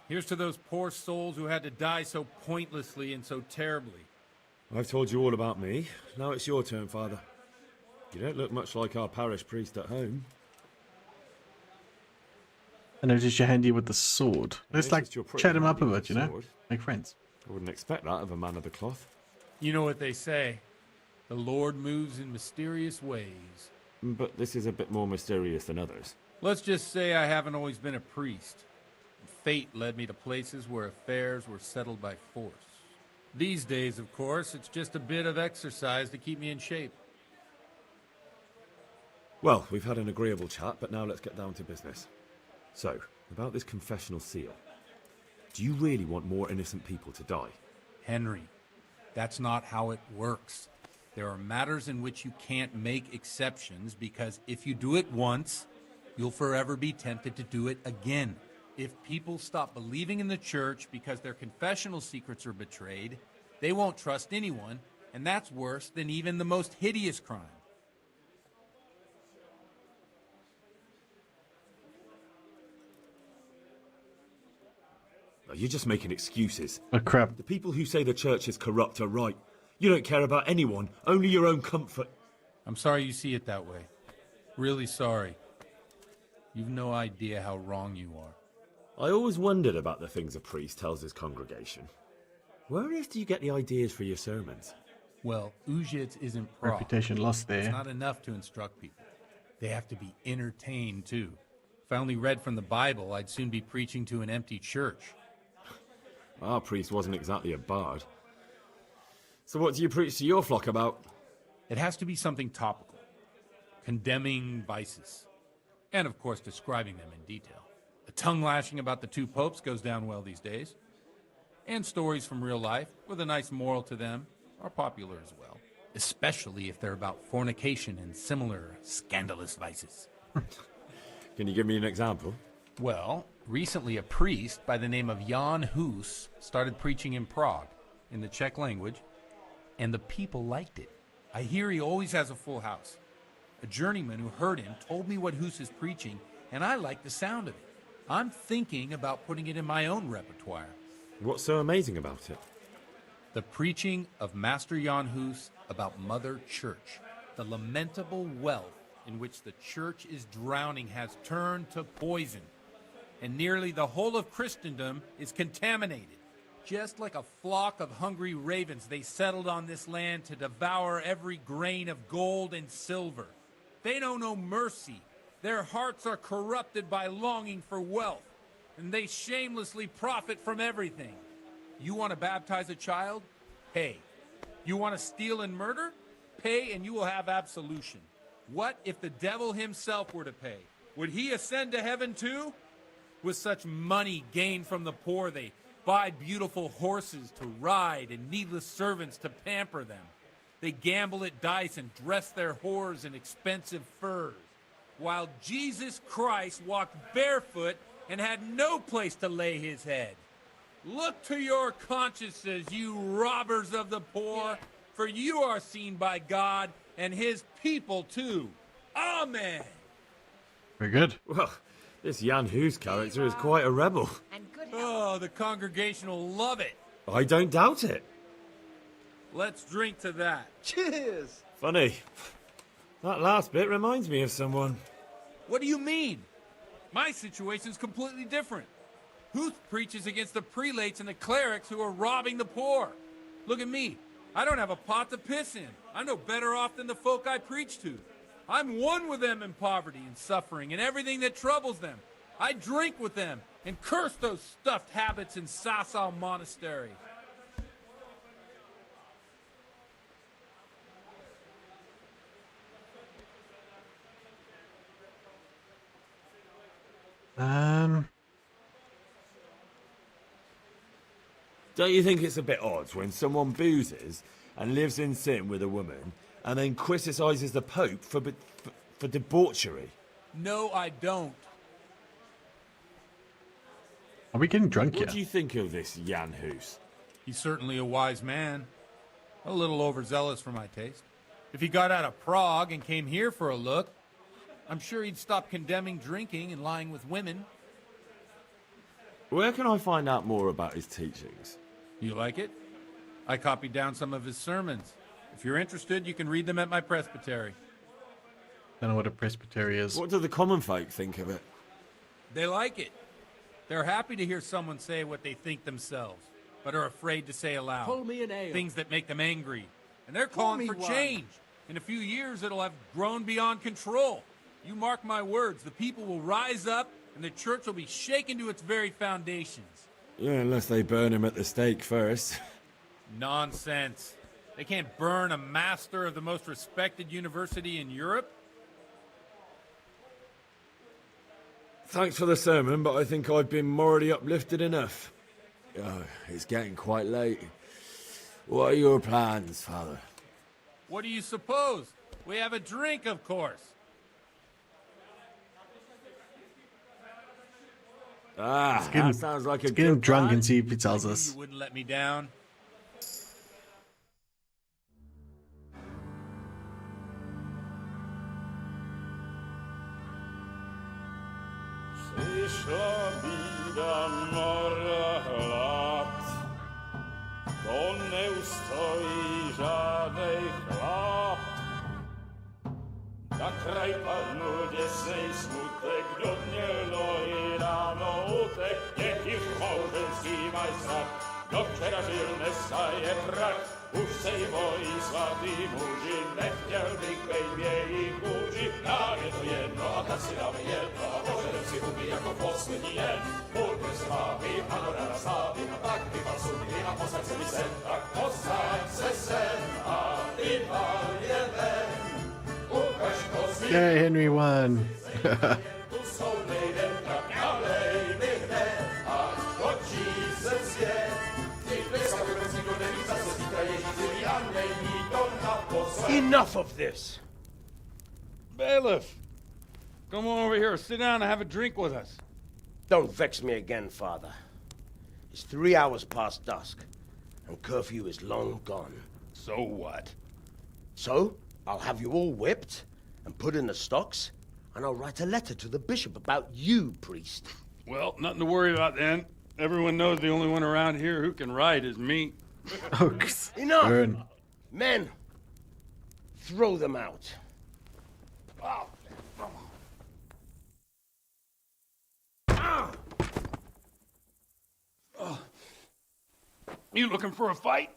here's to those poor souls who had to die so pointlessly and so terribly. I've told you all about me. Now it's your turn, Father. You don't look much like our parish priest at home. I noticed you're handy with the sword. Let's like chat him up a bit, you know? Sword. Make friends. I wouldn't expect that of a man of the cloth. You know what they say. The Lord moves in mysterious ways. But this is a bit more mysterious than others. Let's just say I haven't always been a priest. Fate led me to places where affairs were settled by force. These days, of course, it's just a bit of exercise to keep me in shape. Well, we've had an agreeable chat, but now let's get down to business. So, about this confessional seal. Do you really want more innocent people to die? Henry, that's not how it works. There are matters in which you can't make exceptions because if you do it once, you'll forever be tempted to do it again. If people stop believing in the church because their confessional secrets are betrayed, they won't trust anyone, and that's worse than even the most hideous crime. You're just making excuses. Oh, crap. The people who say the church is corrupt are right. You don't care about anyone, only your own comfort. I'm sorry you see it that way. Really sorry. You've no idea how wrong you are. I always wondered about the things a priest tells his congregation. Where on earth do you get the ideas for your sermons? Well, Ujits isn't Prague. Reputation lost there. It's not enough to instruct people. They have to be entertained, too. If I only read from the Bible, I'd soon be preaching to an empty church. Our priest wasn't exactly a bard. So what do you preach to your flock about? It has to be something topical. Condemning vices. And, of course, describing them in detail. A tongue-lashing about the two popes goes down well these days. And stories from real life, with a nice moral to them, are popular as well. Especially if they're about fornication and similar scandalous vices. Can you give me an example? Well, recently a priest by the name of Jan Hus started preaching in Prague, in the Czech language, and the people liked it. I hear he always has a full house. A journeyman who heard him told me what Hus is preaching, and I like the sound of it. I'm thinking about putting it in my own repertoire. What's so amazing about it? The preaching of Master Jan Hus about Mother Church. The lamentable wealth in which the church is drowning has turned to poison, and nearly the whole of Christendom is contaminated. Just like a flock of hungry ravens, they settled on this land to devour every grain of gold and silver. They know no mercy. Their hearts are corrupted by longing for wealth, and they shamelessly profit from everything. You want to baptize a child? Pay. You want to steal and murder? Pay and you will have absolution. What if the devil himself were to pay? Would he ascend to heaven too? With such money gained from the poor, they buy beautiful horses to ride and needless servants to pamper them. They gamble at dice and dress their whores in expensive furs, while Jesus Christ walked barefoot and had no place to lay his head. Look to your consciences, you robbers of the poor, for you are seen by God and his people too. Amen. Very good. Well, this Jan Hus character is quite a rebel. Oh, the congregation will love it. I don't doubt it. Let's drink to that. Cheers! Funny. That last bit reminds me of someone. What do you mean? My situation's completely different. Huth preaches against the prelates and the clerics who are robbing the poor. Look at me. I don't have a pot to piss in. I'm no better off than the folk I preach to. I'm one with them in poverty and suffering and everything that troubles them. I drink with them and curse those stuffed habits in Sasau Monastery. Don't you think it's a bit odd when someone boozes and lives in sin with a woman and then criticises the Pope for debauchery? No, I don't. Are we getting drunk What yet? do you think of this Jan Hus? He's certainly a wise man. A little overzealous for my taste. If he got out of Prague and came here for a look, I'm sure he'd stop condemning drinking and lying with women. Where can I find out more about his teachings? You like it? I copied down some of his sermons. If you're interested, you can read them at my presbytery. Don't know what a presbytery is. What do the common folk think of it? They like it. They're happy to hear someone say what they think themselves, but are afraid to say aloud. Pull me an ale. Things that make them angry. And they're Pour calling me for one. change. In a few years, it'll have grown beyond control. You mark my words, the people will rise up, and the church will be shaken to its very foundations. Yeah, unless they burn him at the stake first. Nonsense. They can't burn a master of the most respected university in Europe. Thanks for the sermon, but I think I've been morally uplifted enough. Oh, it's getting quite late. What are your plans, Father? What do you suppose? We have a drink, of course. Ah, that sounds like a let's get him good drunk plan. and see if he tells us. You wouldn't let me down. Přišla bída, mora stoi żadnej chlap. Na kraj panu niesej smutek, grudnie loi rano utek, niech już małżeński majstra, do wczera żylne staje prach. Už sej moji svatý muži, nechtěl bych bejbě jich kůži. Nám je to jedno a tak si dáme jedno a požerem si huby jako poslední jen. Půjďme se mámy, panorama slávy a tak vypal sudy a posaď se mi sem. Tak posaď se sem a vypal je ven. Ukaž kozy. Yay, Henry won. Tu jsou nejden, tak nalej mi hned a točí se svět. Enough of this! Bailiff! Come on over here, sit down and have a drink with us. Don't vex me again, Father. It's 3 hours past dusk, and curfew is long gone. So what? So, I'll have you all whipped, and put in the stocks, and I'll write a letter to the bishop about you, priest. Well, nothing to worry about then. Everyone knows the only one around here who can write is me. Enough! Burn. Men, throw them out. You looking for a fight?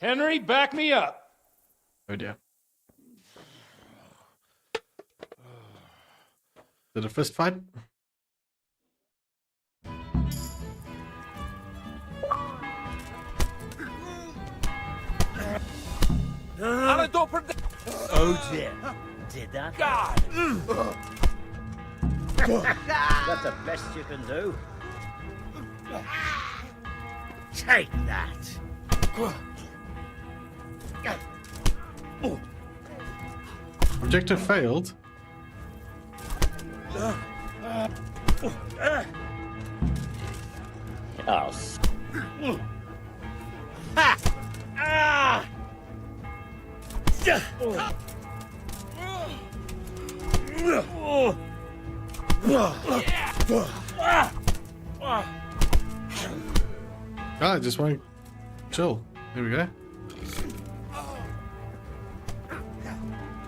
Henry, back me up. Oh dear. Is it a fist fight? Oh dear. Did that? God! That's the best you can do. Take that. Objective failed. Oh. Ha! Ah! I just want to chill. There we go.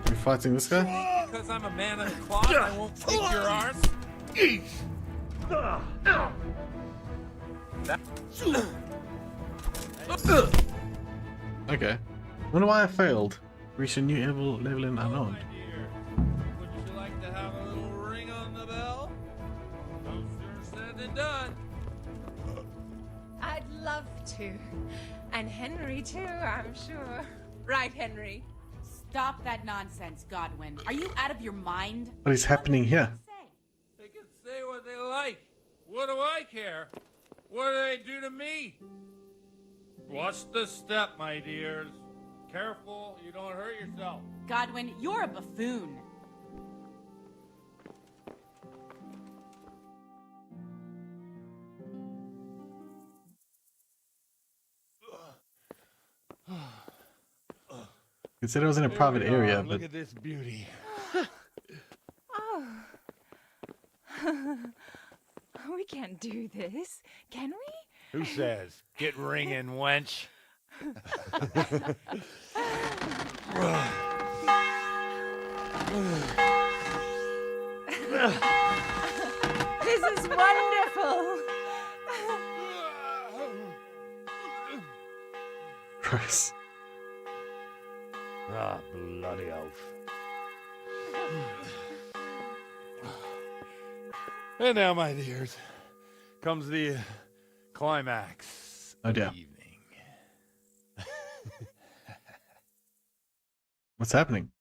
You fighting this guy? Because I'm a man of the cloth, I won't kick your arse. Okay. Wonder why I failed. Reach a new level in unknown. Would you like to have a little ring on the bell? No sooner said than done. I'd love to. And Henry too, I'm sure. Right, Henry? Stop that nonsense, Godwin. Are you out of your mind? What is happening here? They can say what they like. What do I care? What do they do to me? Watch the step, my dears. Careful, you don't hurt yourself. Godwin, you're a buffoon. It said it was in a private area, but Look at this beauty. Oh. We can't do this, can we? Who says? Get ringing, wench. This is wonderful. Christ. Ah, bloody oath. And now, my dears, comes the climax Oh of dear. the evening. What's happening?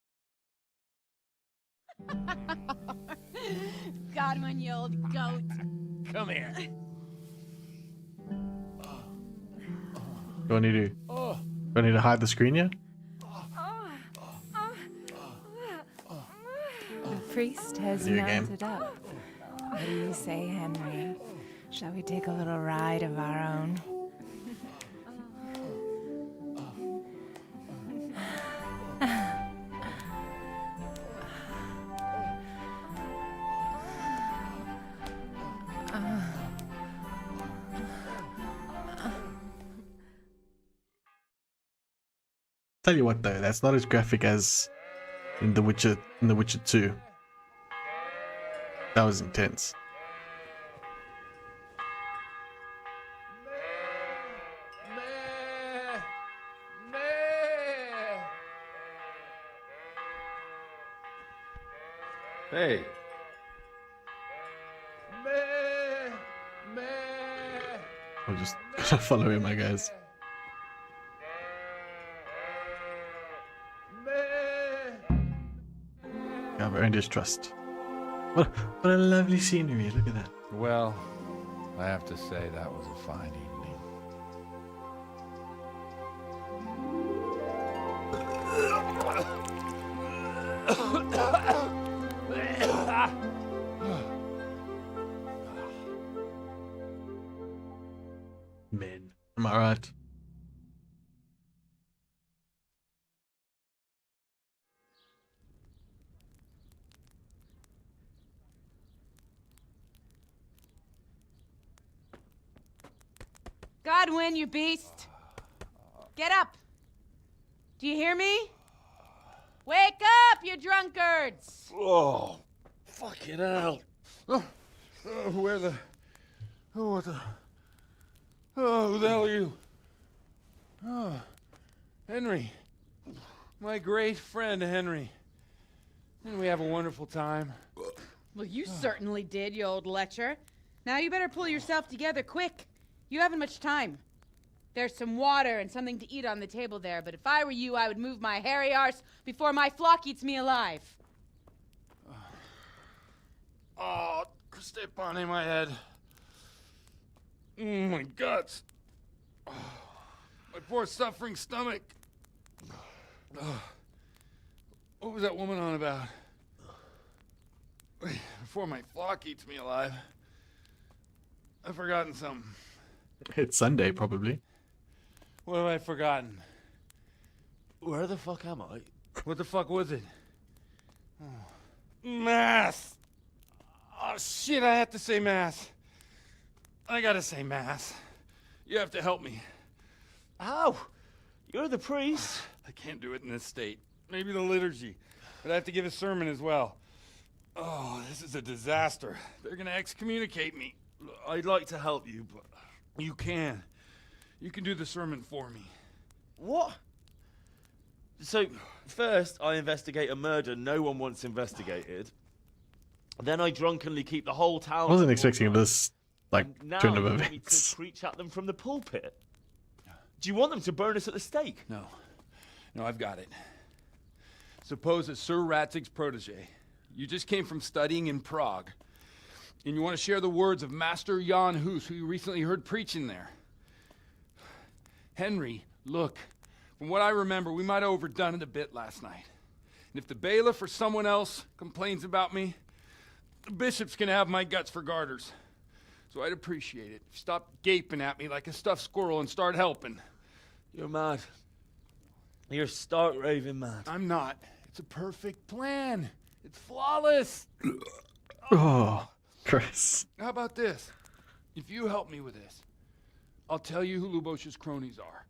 Godwin, you old goat. Come here. Do I need to? Do I need to hide the screen yet? The priest has Video game. mounted up. What do you say, Henry? Shall we take a little ride of our own? Tell you what though, that's not as graphic as in The Witcher 2. That was intense. Hey. I'm just gonna follow him, I guess. Yeah, I've earned his trust. What a lovely scenery, look at that. Well, I have to say that was a fine evening. Men, am I right? Godwin, you beast! Get up! Do you hear me? Wake up, you drunkards! Oh, fucking hell. Where the... Oh, what the... Oh, who the hell are you? Oh, Henry. My great friend, Henry. Didn't we have a wonderful time? Well, you certainly did, you old lecher. Now you better pull yourself together quick. You haven't much time. There's some water and something to eat on the table there, but if I were you, I would move my hairy arse before my flock eats me alive. Oh, step on in my head. My guts. Oh, my poor suffering stomach. Oh, what was that woman on about? Before my flock eats me alive. I've forgotten something. It's Sunday, probably. What have I forgotten? Where the fuck am I? What the fuck was it? Oh. Mass! Oh shit, I have to say mass. I gotta say mass. You have to help me. How? You're the priest. I can't do it in this state. Maybe the liturgy. But I have to give a sermon as well. Oh, this is a disaster. They're gonna excommunicate me. I'd like to help you, but you can. You can do the sermon for me. What? So, first I investigate a murder no one wants investigated. Then I drunkenly keep the whole town... I wasn't expecting this, like, turn of now you want me events. to preach at them from the pulpit? Do you want them to burn us at the stake? No. No, I've got it. Suppose that Sir Ratzig's protege. You just came from studying in Prague. And you want to share the words of Master Jan Hus, who you recently heard preaching there. Henry, look, from what I remember, we might have overdone it a bit last night. And if the bailiff or someone else complains about me, the bishop's gonna have my guts for garters. So I'd appreciate it if you stop gaping at me like a stuffed squirrel and start helping. You're mad. You're stark raving mad. I'm not. It's a perfect plan. It's flawless. Oh, Chris. How about this? If you help me with this, I'll tell you who Lubosh's cronies are.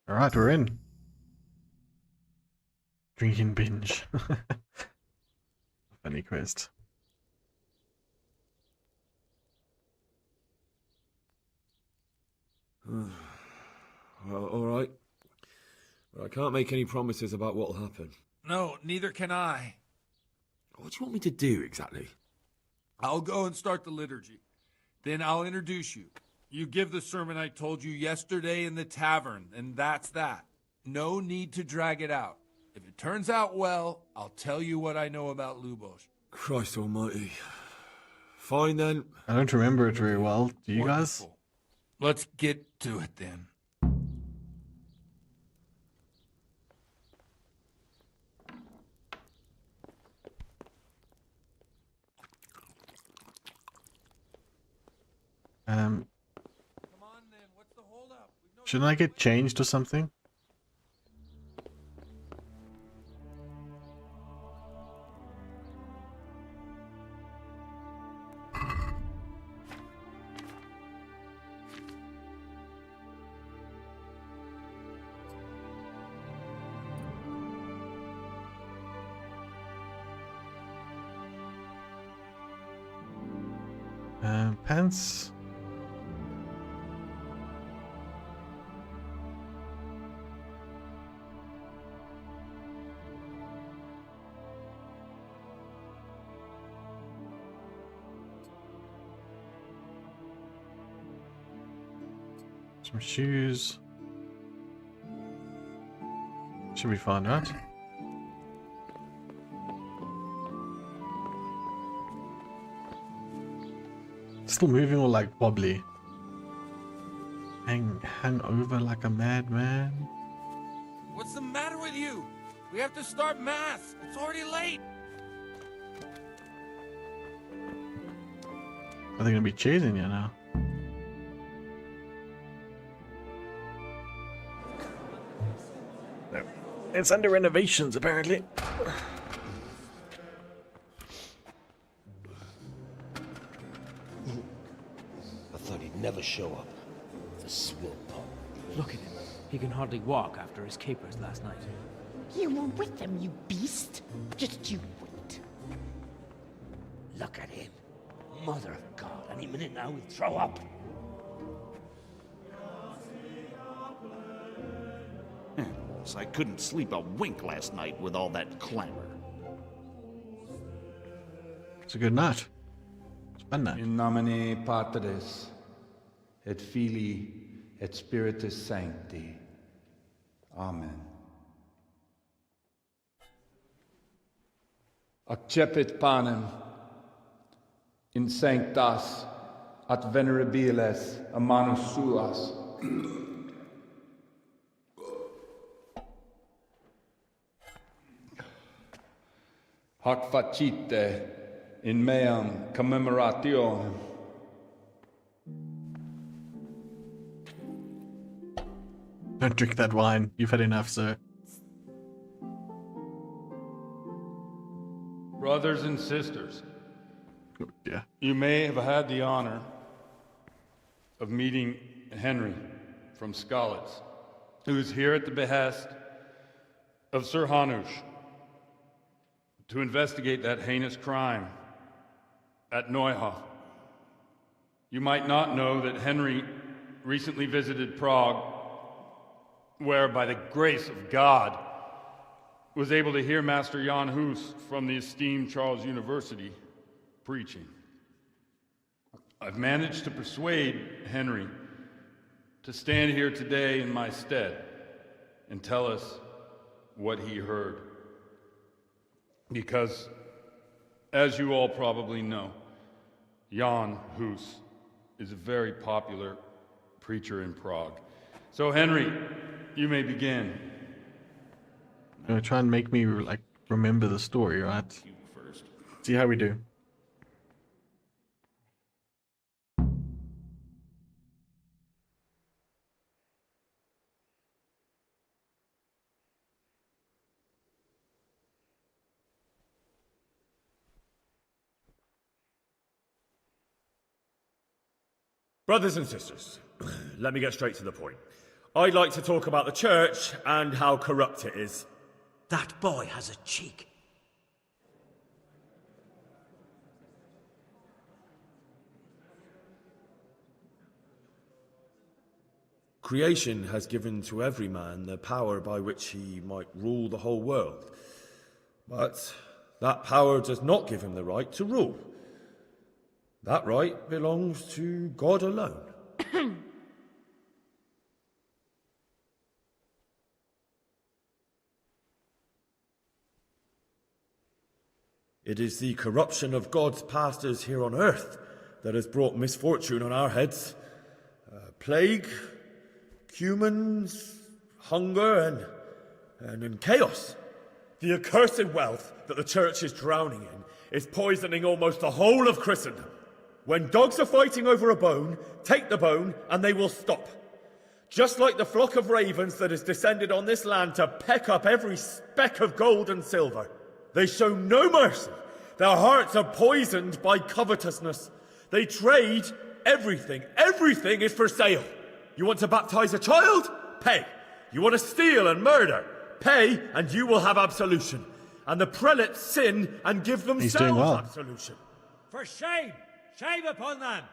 All right, we're in. Drinking binge. Funny quest. Well, all right. But I can't make any promises about what'll happen. No, neither can I. What do you want me to do exactly? I'll go and start the liturgy. Then I'll introduce you. You give the sermon I told you yesterday in the tavern, and that's that. No need to drag it out. If it turns out well, I'll tell you what I know about Lubosh. Christ almighty. Fine then. I don't remember it very well. Do you guys? Wonderful. Let's get to it then. Shouldn't I get changed or something? Pants. Some shoes. Should be fine, right? Still moving all like wobbly. Hang over like a madman. What's the matter with you? We have to start mass. It's already late. Are they gonna be chasing you now? No. It's under renovations apparently. I thought he'd never show up. The swordplay. Look at him. He can hardly walk after his capers last night. You were with them, you beast. Just you wait. Look at him. Mother of God, any minute now he'll throw up. I couldn't sleep a wink last night with all that clamor. It's a good night. It's a bad night. In nomine Patris, et Filii, et Spiritus Sancti. Amen. Accepit panem in sanctas at venerabiles a manus suas. Hac facite in meam commemorationem. Don't drink that wine. You've had enough, sir. Brothers and sisters, yeah. You may have had the honor of meeting Henry from Skalitz, who is here at the behest of Sir Hanush to investigate that heinous crime at Neuhof. You might not know that Henry recently visited Prague, where, by the grace of God, was able to hear Master Jan Hus from the esteemed Charles University preaching. I've managed to persuade Henry to stand here today in my stead and tell us what he heard. Because, as you all probably know, Jan Hus is a very popular preacher in Prague. So, Henry, you may begin. You're gonna try and make me like remember the story, right? See how we do. Brothers and sisters, let me get straight to the point. I'd like to talk about the church and how corrupt it is. That boy has a cheek. Creation has given to every man the power by which he might rule the whole world. But that power does not give him the right to rule. That right belongs to God alone. It is the corruption of God's pastors here on earth that has brought misfortune on our heads. Plague, humans, hunger, and chaos. The accursed wealth that the church is drowning in is poisoning almost the whole of Christendom. When dogs are fighting over a bone, take the bone and they will stop. Just like the flock of ravens that has descended on this land to peck up every speck of gold and silver. They show no mercy. Their hearts are poisoned by covetousness. They trade everything. Everything is for sale. You want to baptize a child? Pay. You want to steal and murder? Pay, and you will have absolution. And the prelates sin and give themselves absolution. For shame! Shame upon them!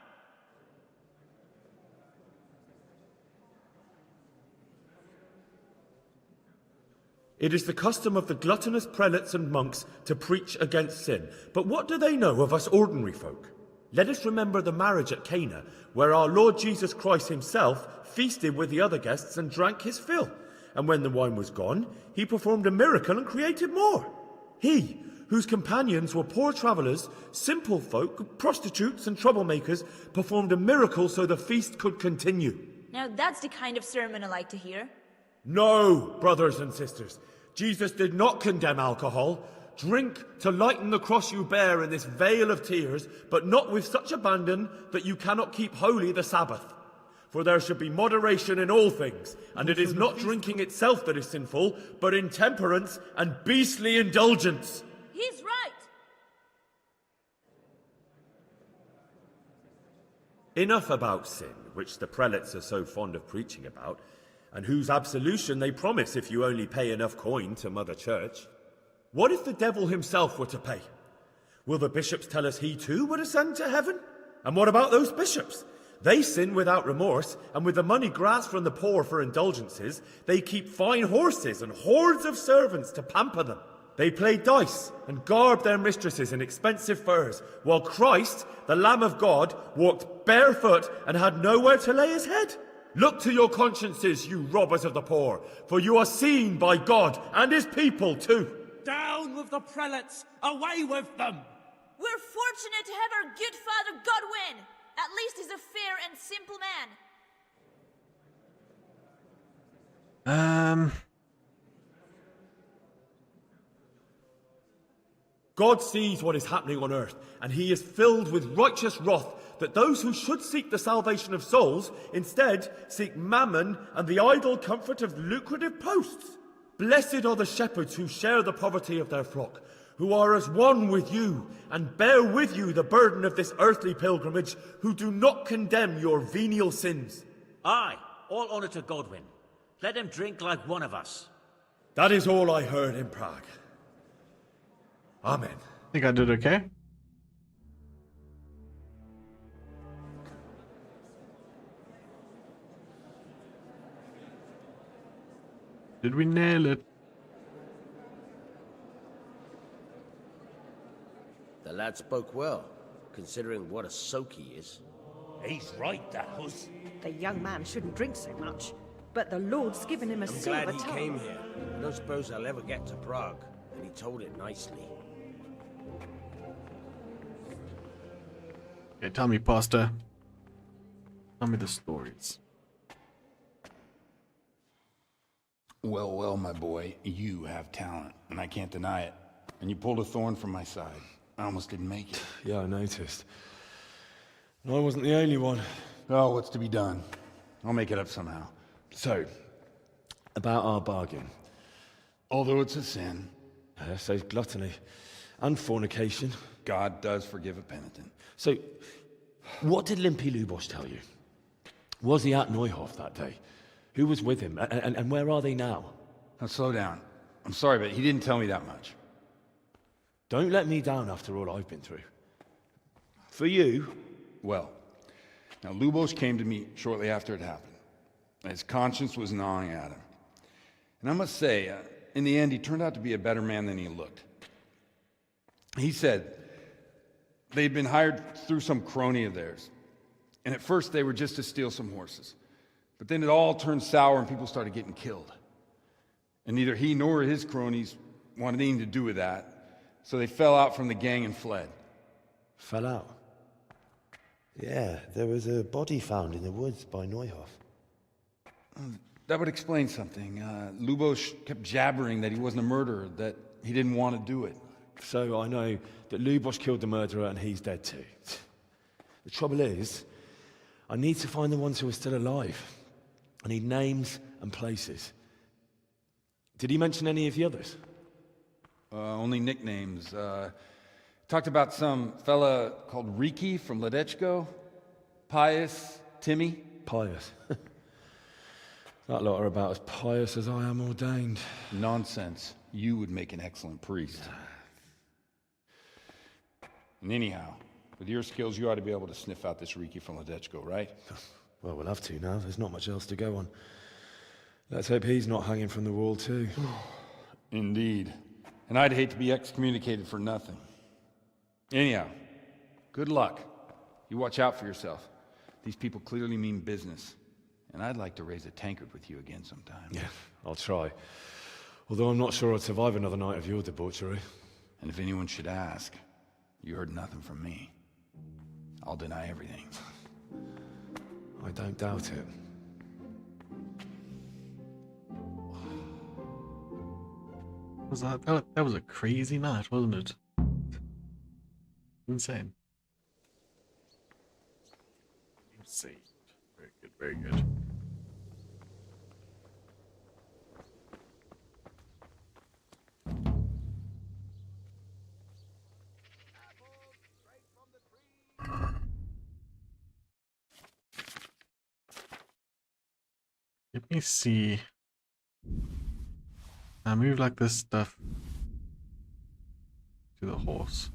It is the custom of the gluttonous prelates and monks to preach against sin. But what do they know of us ordinary folk? Let us remember the marriage at Cana, where our Lord Jesus Christ himself feasted with the other guests and drank his fill. And when the wine was gone, he performed a miracle and created more. He, whose companions were poor travellers, simple folk, prostitutes and troublemakers, performed a miracle so the feast could continue. Now that's the kind of sermon I like to hear. No, brothers and sisters. Jesus did not condemn alcohol. Drink to lighten the cross you bear in this vale of tears, but not with such abandon that you cannot keep holy the Sabbath. For there should be moderation in all things, and it is not drinking itself that is sinful, but intemperance and beastly indulgence. He's right. Enough about sin, which the prelates are so fond of preaching about, and whose absolution they promise if you only pay enough coin to Mother Church. What if the devil himself were to pay? Will the bishops tell us he too would ascend to heaven? And what about those bishops? They sin without remorse, and with the money grasped from the poor for indulgences, they keep fine horses and hordes of servants to pamper them. They play dice and garb their mistresses in expensive furs, while Christ, the Lamb of God, walked barefoot and had nowhere to lay his head. Look to your consciences, you robbers of the poor, for you are seen by God and his people too. Down with the prelates! Away with them! We're fortunate to have our good father Godwin. At least he's a fair and simple man. God sees what is happening on earth, and he is filled with righteous wrath that those who should seek the salvation of souls instead seek mammon and the idle comfort of lucrative posts. Blessed are the shepherds who share the poverty of their flock, who are as one with you and bear with you the burden of this earthly pilgrimage, who do not condemn your venial sins. Aye, all honour to Godwin. Let him drink like one of us. That is all I heard in Prague. Amen. Think I did okay? Did we nail it? The lad spoke well, considering what a soak he is. He's right, that huss. The young man shouldn't drink so much, but the Lord's given him a I'm silver glad he tongue. came here. I don't suppose I'll ever get to Prague, and he told it nicely. Okay, tell me, Pastor. Tell me the stories. Well, well, my boy, you have talent, and I can't deny it. And you pulled a thorn from my side. I almost didn't make it. Yeah, I noticed. And I wasn't the only one. Oh, what's to be done? I'll make it up somehow. So, about our bargain. Although it's a sin. So gluttony and fornication. God does forgive a penitent. So, what did Limpy Lubosh tell you? Was he at Neuhof that day? Who was with him? And where are they now? Now, slow down. I'm sorry, but he didn't tell me that much. Don't let me down after all I've been through. For you... Well, now Lubosh came to me shortly after it happened. His conscience was gnawing at him. And I must say, in the end, he turned out to be a better man than he looked. He said they'd been hired through some crony of theirs. And at first they were just to steal some horses. But then it all turned sour and people started getting killed. And neither he nor his cronies wanted anything to do with that. So they fell out from the gang and fled. Fell out? Yeah, there was a body found in the woods by Neuhof. That would explain something. Lubosh kept jabbering that he wasn't a murderer, that he didn't want to do it. So I know that Lubosh killed the murderer and he's dead too. The trouble is, I need to find the ones who are still alive. I need names and places. Did he mention any of the others? Only nicknames. Talked about some fella called Riki from Ledechko, Pius, Timmy. Pius. That lot are about as pious as I am ordained. Nonsense. You would make an excellent priest. And anyhow, With your skills, you ought to be able to sniff out this Riki from Ledechko, right? Well, we'll have to now. There's not much else to go on. Let's hope he's not hanging from the wall, too. Indeed. And I'd hate to be excommunicated for nothing. Anyhow, good luck. You watch out for yourself. These people clearly mean business. And I'd like to raise a tankard with you again sometime. Yeah, I'll try. Although I'm not sure I'd survive another night of your debauchery. And if anyone should ask, you heard nothing from me. I'll deny everything. I don't doubt it. Was that was a crazy night, wasn't it? Insane. Insane. Very good, very good. Let me see. I move like this stuff to the horse.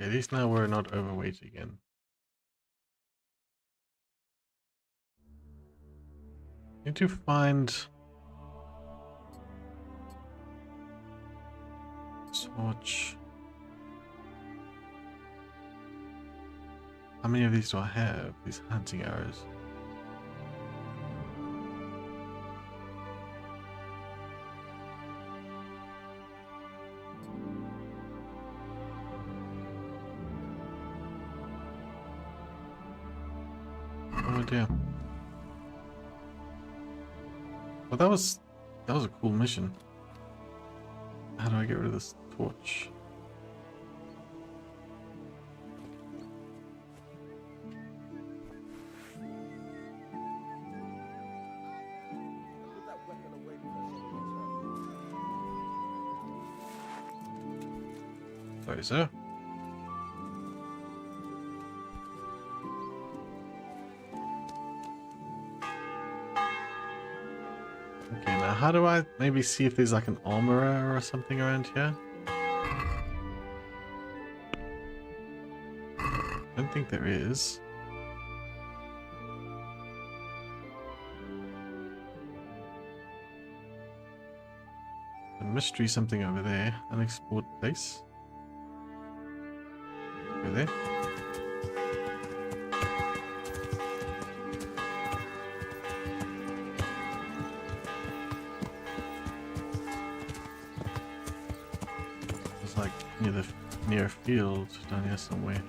At least now we're not overweight again. Need to find torch. How many of these do I have? These hunting arrows. Oh dear. Well, that was a cool mission. How do I get rid of this torch? Sorry, sir. Okay, now how do I maybe see if there's like an armorer or something around here? I don't think there is. A mystery something over there. Unexplored place. Over there. It's like near a field down here somewhere.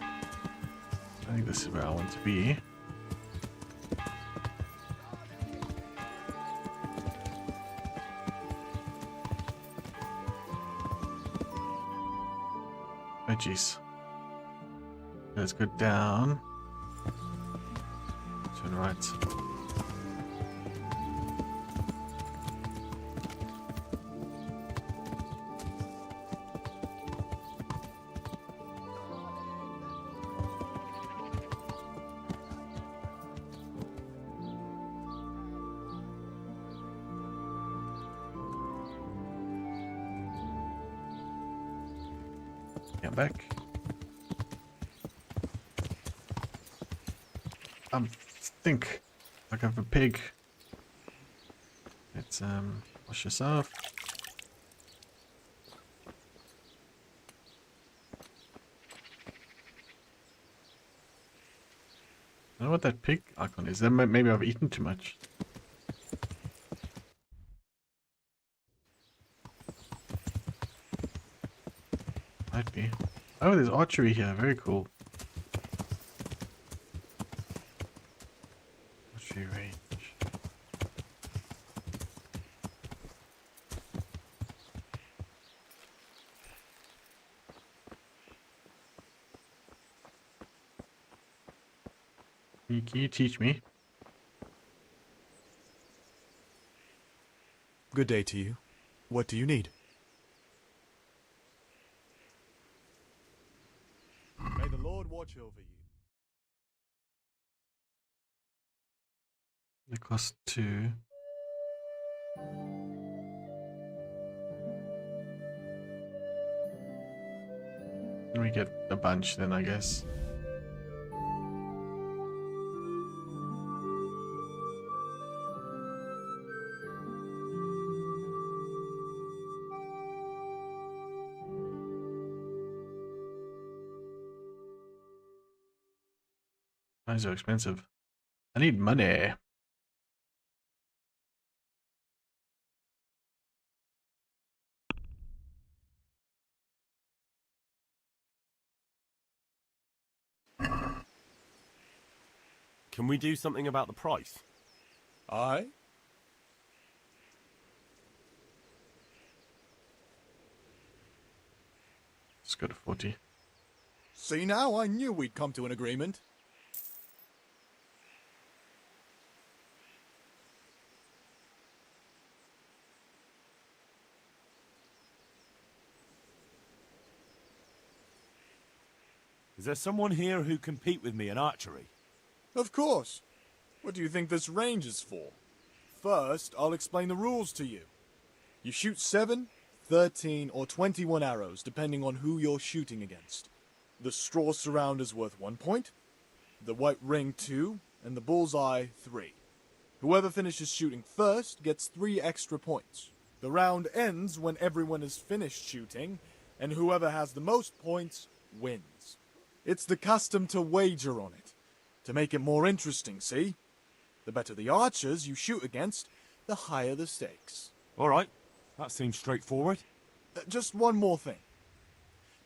I think this is where I want to be. Oh jeez. Let's go down. Turn right. Get back. Stink like I'm a pig. Let's wash this off. I don't know what that pig icon is. Then maybe I've eaten too much. Might be. Oh, there's archery here. Very cool. Archery range. Can you teach me? Good day to you. What do you need? May the Lord watch over you. It costs 2. And we get a bunch then, I guess. Why is so expensive? I need money. Can we do something about the price? Aye? Let's go to 40. See now, I knew we'd come to an agreement. Is there someone here who can compete with me in archery? Of course. What do you think this range is for? First, I'll explain the rules to you. You shoot 7, 13, or 21 arrows, depending on who you're shooting against. The straw surround is worth 1 point, the white ring 2, and the bullseye 3. Whoever finishes shooting first gets 3 extra points. The round ends when everyone is finished shooting, and whoever has the most points wins. It's the custom to wager on it, to make it more interesting, see? The better the archers you shoot against, the higher the stakes. All right, that seems straightforward. Just one more thing.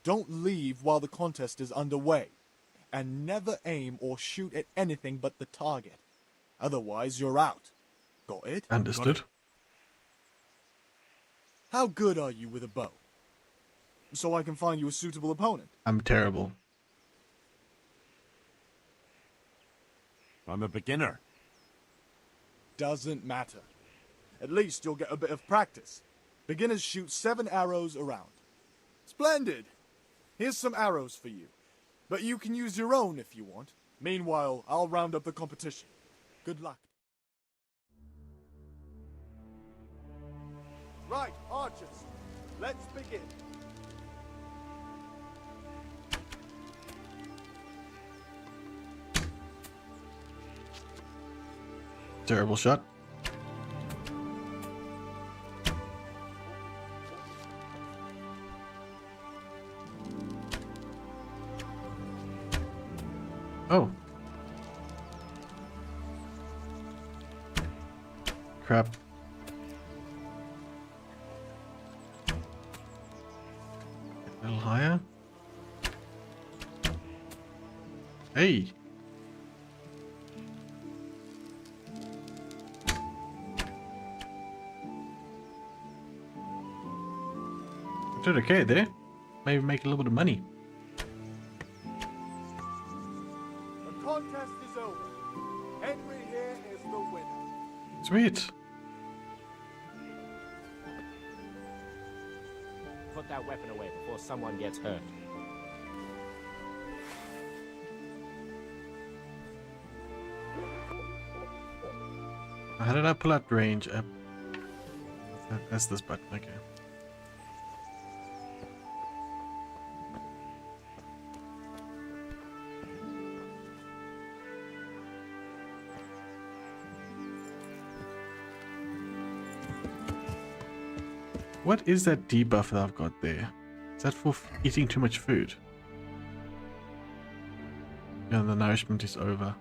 Don't leave while the contest is underway, and never aim or shoot at anything but the target. Otherwise, you're out. Got it? Understood. How good are you with a bow? So I can find you a suitable opponent. I'm terrible. I'm a beginner. Doesn't matter. At least you'll get a bit of practice. Beginners shoot 7 arrows around. Splendid! Here's some arrows for you. But you can use your own if you want. Meanwhile, I'll round up the competition. Good luck. Right, archers. Let's begin. Terrible shot. Oh. Crap. A little higher. Hey. Did okay there. Maybe make a little bit of money. The contest is over. Henry here is the winner. Sweet. Put that weapon away before someone gets hurt. How did I pull out range up? That's this button, okay. What is that debuff that I've got there? Is that for eating too much food? Yeah, the nourishment is over.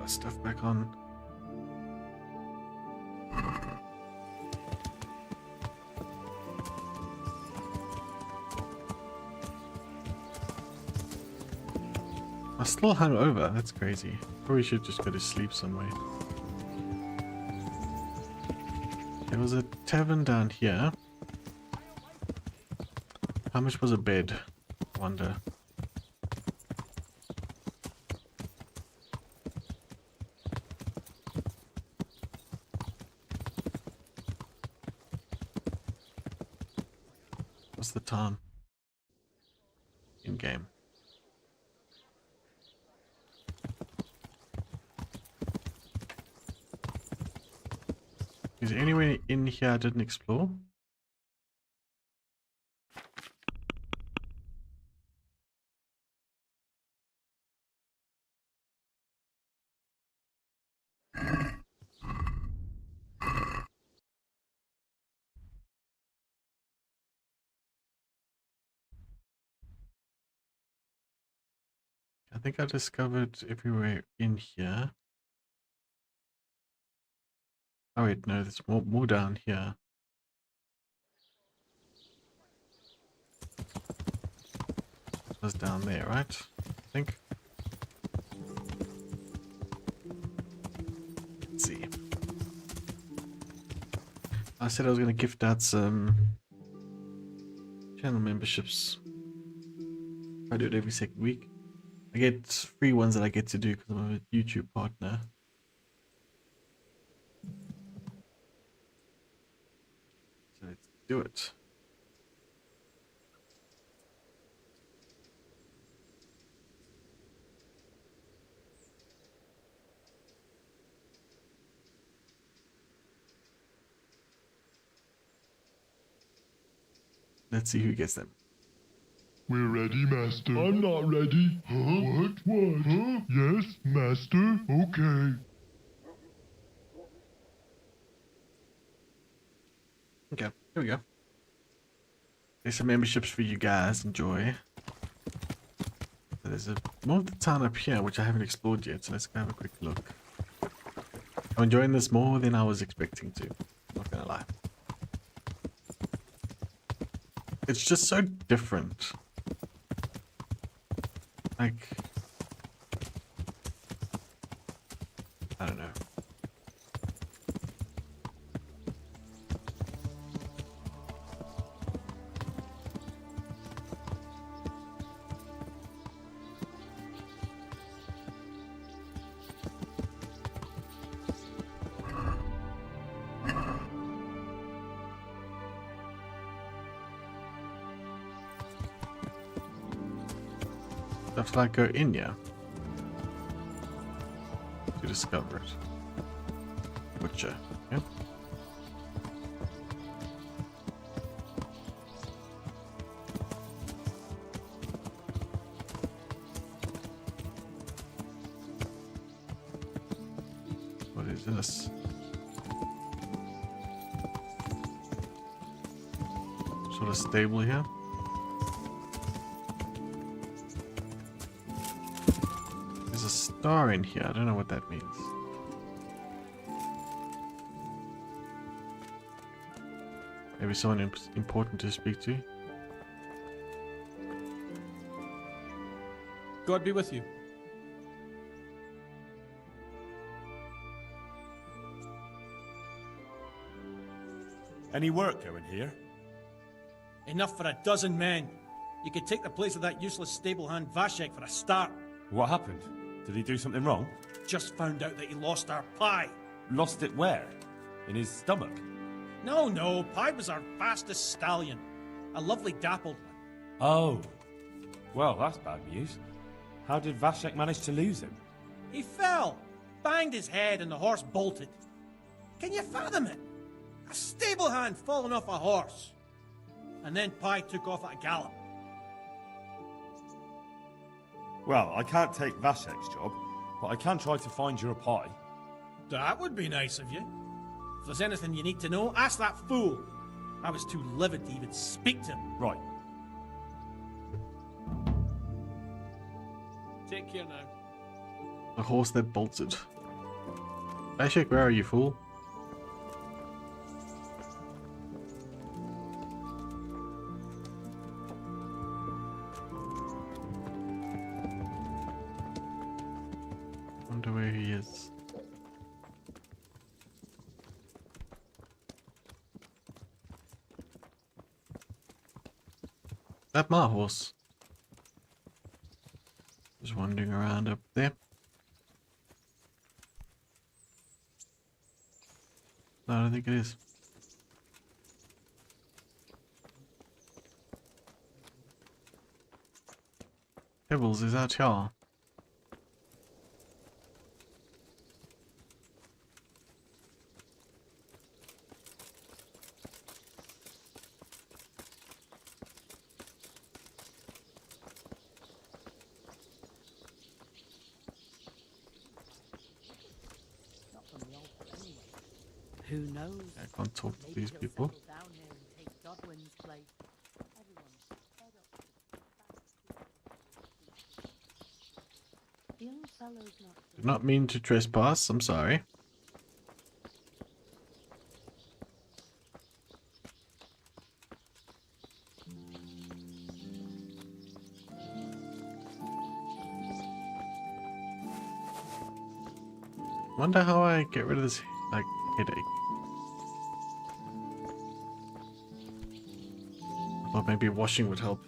Stuff back on. I'm still hungover. That's crazy. Probably should just go to sleep somewhere. There was a tavern down here. How much was a bed? I wonder. What's the time? In game. Is there anywhere in here I didn't explore? I think I discovered everywhere in here. Oh wait, no, there's more down here. It was down there, right? I think. Let's see. I said I was going to gift out some channel memberships. I do it every second week. I get free ones that I get to do because I'm a YouTube partner. So let's do it. Let's see who gets them. We're ready, Master. I'm not ready. Huh? What? What? Huh? Yes, Master. Okay. Okay, here we go. There's some memberships for you guys. Enjoy. So there's more of the town up here, which I haven't explored yet. So let's go have a quick look. I'm enjoying this more than I was expecting to. Not gonna lie. It's just so different. Like, I don't know. Stuff like go in here to discover it. Butcher, yeah. What is this? Sort of stable here. A star in here. I don't know what that means. Maybe someone important to speak to. God be with you. Any work going here? Enough for a dozen men. You could take the place of that useless stable hand Vashek for a start. What happened? Did he do something wrong? Just found out that he lost our pie. Lost it where? In his stomach? No, Pie was our fastest stallion. A lovely dappled one. Oh. Well, that's bad news. How did Vashek manage to lose him? He fell, banged his head, and the horse bolted. Can you fathom it? A stable hand falling off a horse. And then Pie took off at a gallop. Well, I can't take Vashek's job, but I can try to find you a pie. That would be nice of you. If there's anything you need to know, ask that fool. I was too livid to even speak to him. Right. Take care now. The horse that bolted. Vashek, where are you, fool? that my horse? Just wandering around up there. No, I don't think it is. Pebbles is out here. Who knows? I can't talk to these people. Down here and take Godwin's place. Everyone's fed up. The young fellow's not. Did not mean to trespass, I'm sorry. Wonder how I get rid of this, like, headache. I thought maybe washing would help.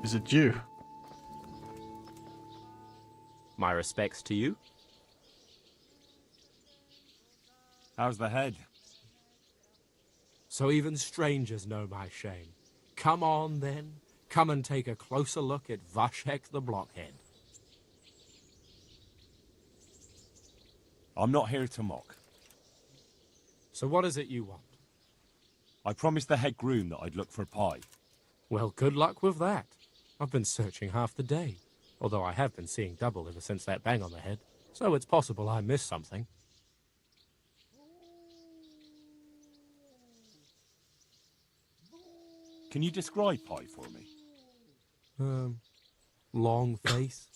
Is it you? My respects to you. How's the head? So even strangers know my shame. Come on, then. Come and take a closer look at Vashek the Blockhead. I'm not here to mock. So what is it you want? I promised the head groom that I'd look for pie. Well, good luck with that. I've been searching half the day, although I have been seeing double ever since that bang on the head, so it's possible I missed something. Can you describe pie for me? Long face,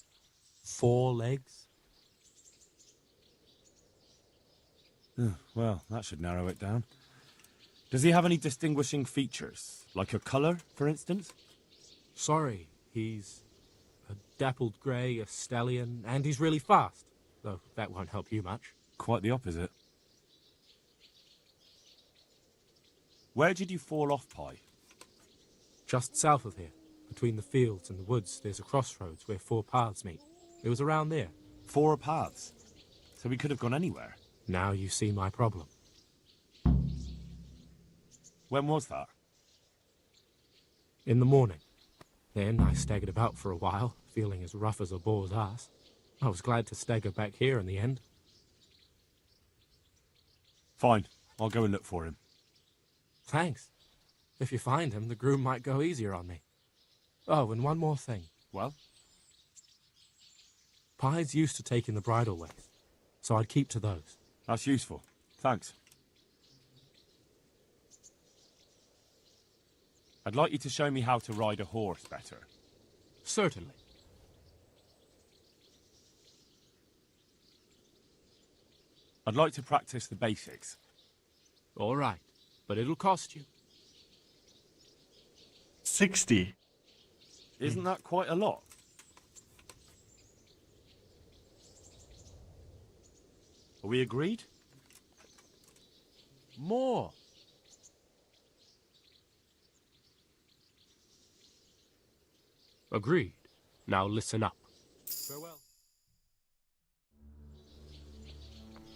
4 legs. Well, that should narrow it down. Does he have any distinguishing features? Like a colour, for instance? Sorry, he's a dappled grey, a stallion, and he's really fast. Though that won't help you much. Quite the opposite. Where did you fall off, Pie? Just south of here. Between the fields and the woods, there's a crossroads where 4 paths meet. It was around there. 4 paths? So we could have gone anywhere. Now you see my problem. When was that? In the morning. Then I staggered about for a while, feeling as rough as a boar's ass. I was glad to stagger back here in the end. Fine. I'll go and look for him. Thanks. If you find him, the groom might go easier on me. Oh, and one more thing. Well? Pies used to take in the bridle ways, so I'd keep to those. That's useful. Thanks. I'd like you to show me how to ride a horse better. Certainly. I'd like to practice the basics. All right, but it'll cost you. 60. Isn't that quite a lot? Are we agreed? More. Agreed. Now listen up. Farewell.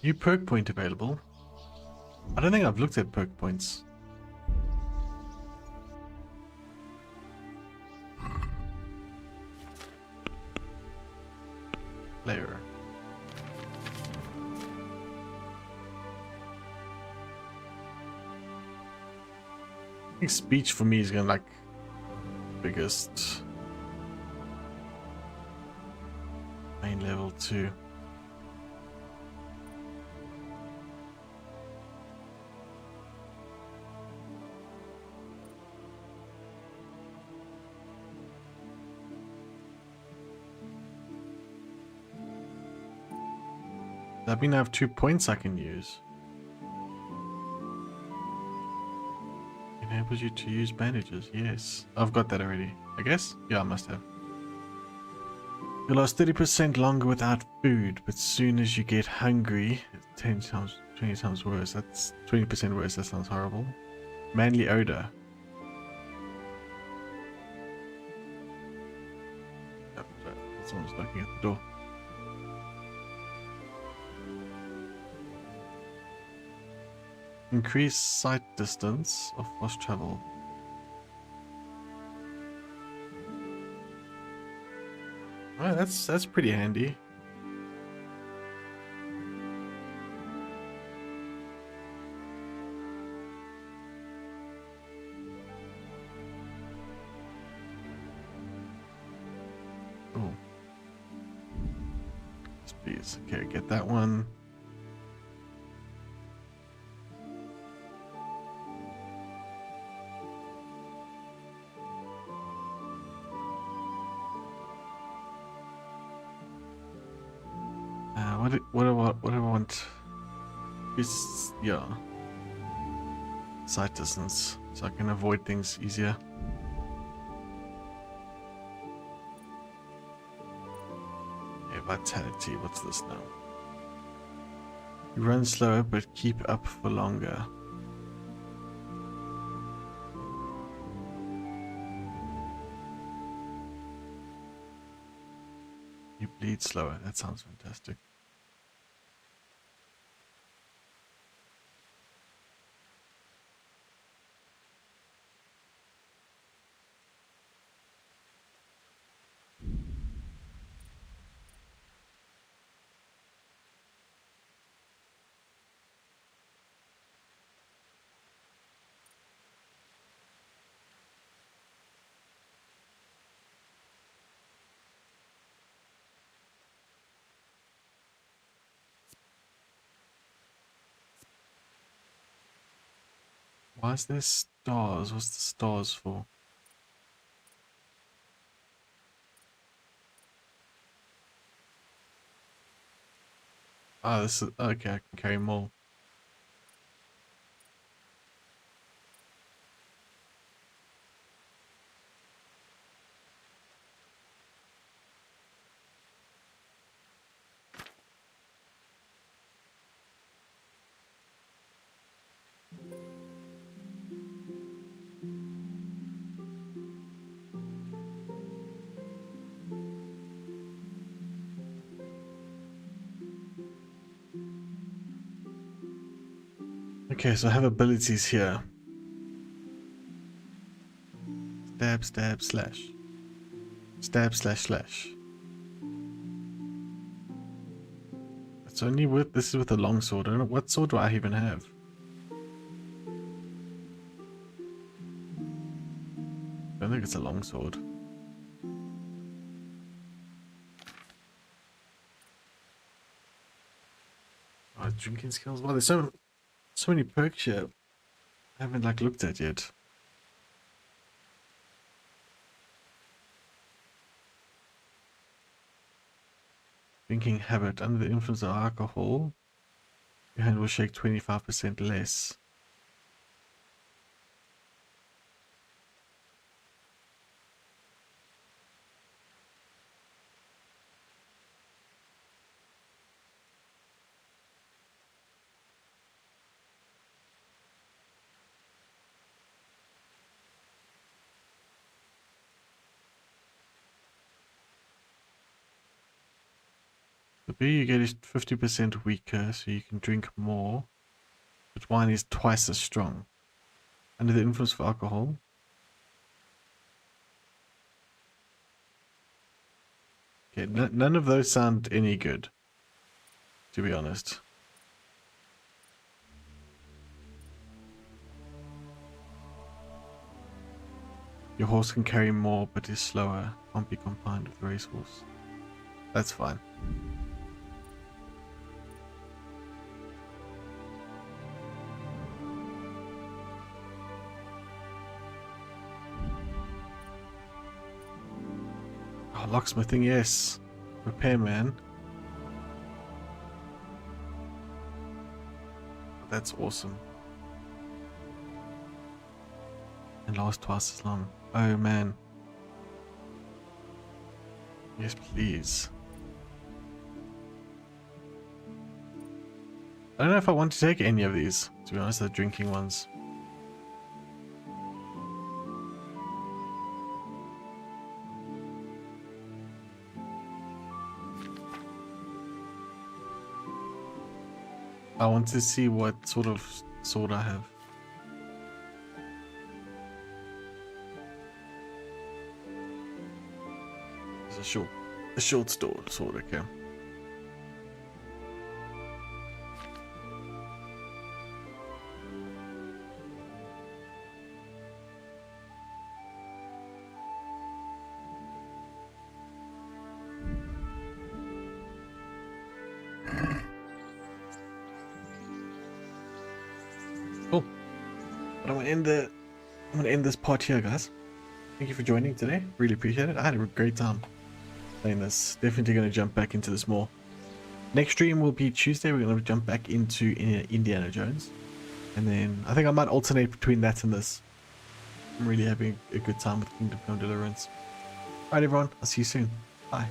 New perk point available. I don't think I've looked at perk points. Player. I think speech for me is gonna like biggest main level 2. That mean I have 2 points I can use. Enables you to use bandages. Yes, I've got that already. I guess? Yeah, I must have. You last 30% longer without food, but soon as you get hungry, it's 10 times, 20 times worse. That's 20% worse. That sounds horrible. Manly odor. Yep, sorry, someone's knocking at the door. Increase sight distance of fast travel. Oh, that's pretty handy. Oh. Yes, please. Okay, get that one. What do I want? Is yeah. Sight distance, so I can avoid things easier. Okay, vitality. What's this now? You run slower, but keep up for longer. You bleed slower. That sounds fantastic. Why is there stars? What's the stars for? Ah, this is okay. I can carry more. Okay, so I have abilities here. Stab, stab, slash. Stab, slash, slash. It's only with, this is with a long sword. I don't know, what sword do I even have? I don't think it's a long sword. Oh, drinking skills. Well, there's so many perks here I haven't like looked at yet. Drinking habit. Under the influence of alcohol, your hand will shake 25% less. The beer you get is 50% weaker, so you can drink more, but wine is twice as strong. Under the influence of alcohol, okay, none of those sound any good, to be honest. Your horse can carry more, but is slower. Can't be combined with the racehorse. That's fine. Oh, locksmithing, yes. Repairman. That's awesome. And last twice as long. Oh man. Yes, please. I don't know if I want to take any of these, to be honest, the drinking ones. I want to see what sort of sword I have. It's a short sword, okay. Cool. But I'm gonna end this part here, guys. Thank you for joining today. Really appreciate it. I had a great time playing this. Definitely gonna jump back into this more. Next stream will be Tuesday. We're gonna jump back into Indiana Jones, and then I think I might alternate between that and this. I'm really having a good time with Kingdom Come Deliverance. Alright, everyone. I'll see you soon. Bye.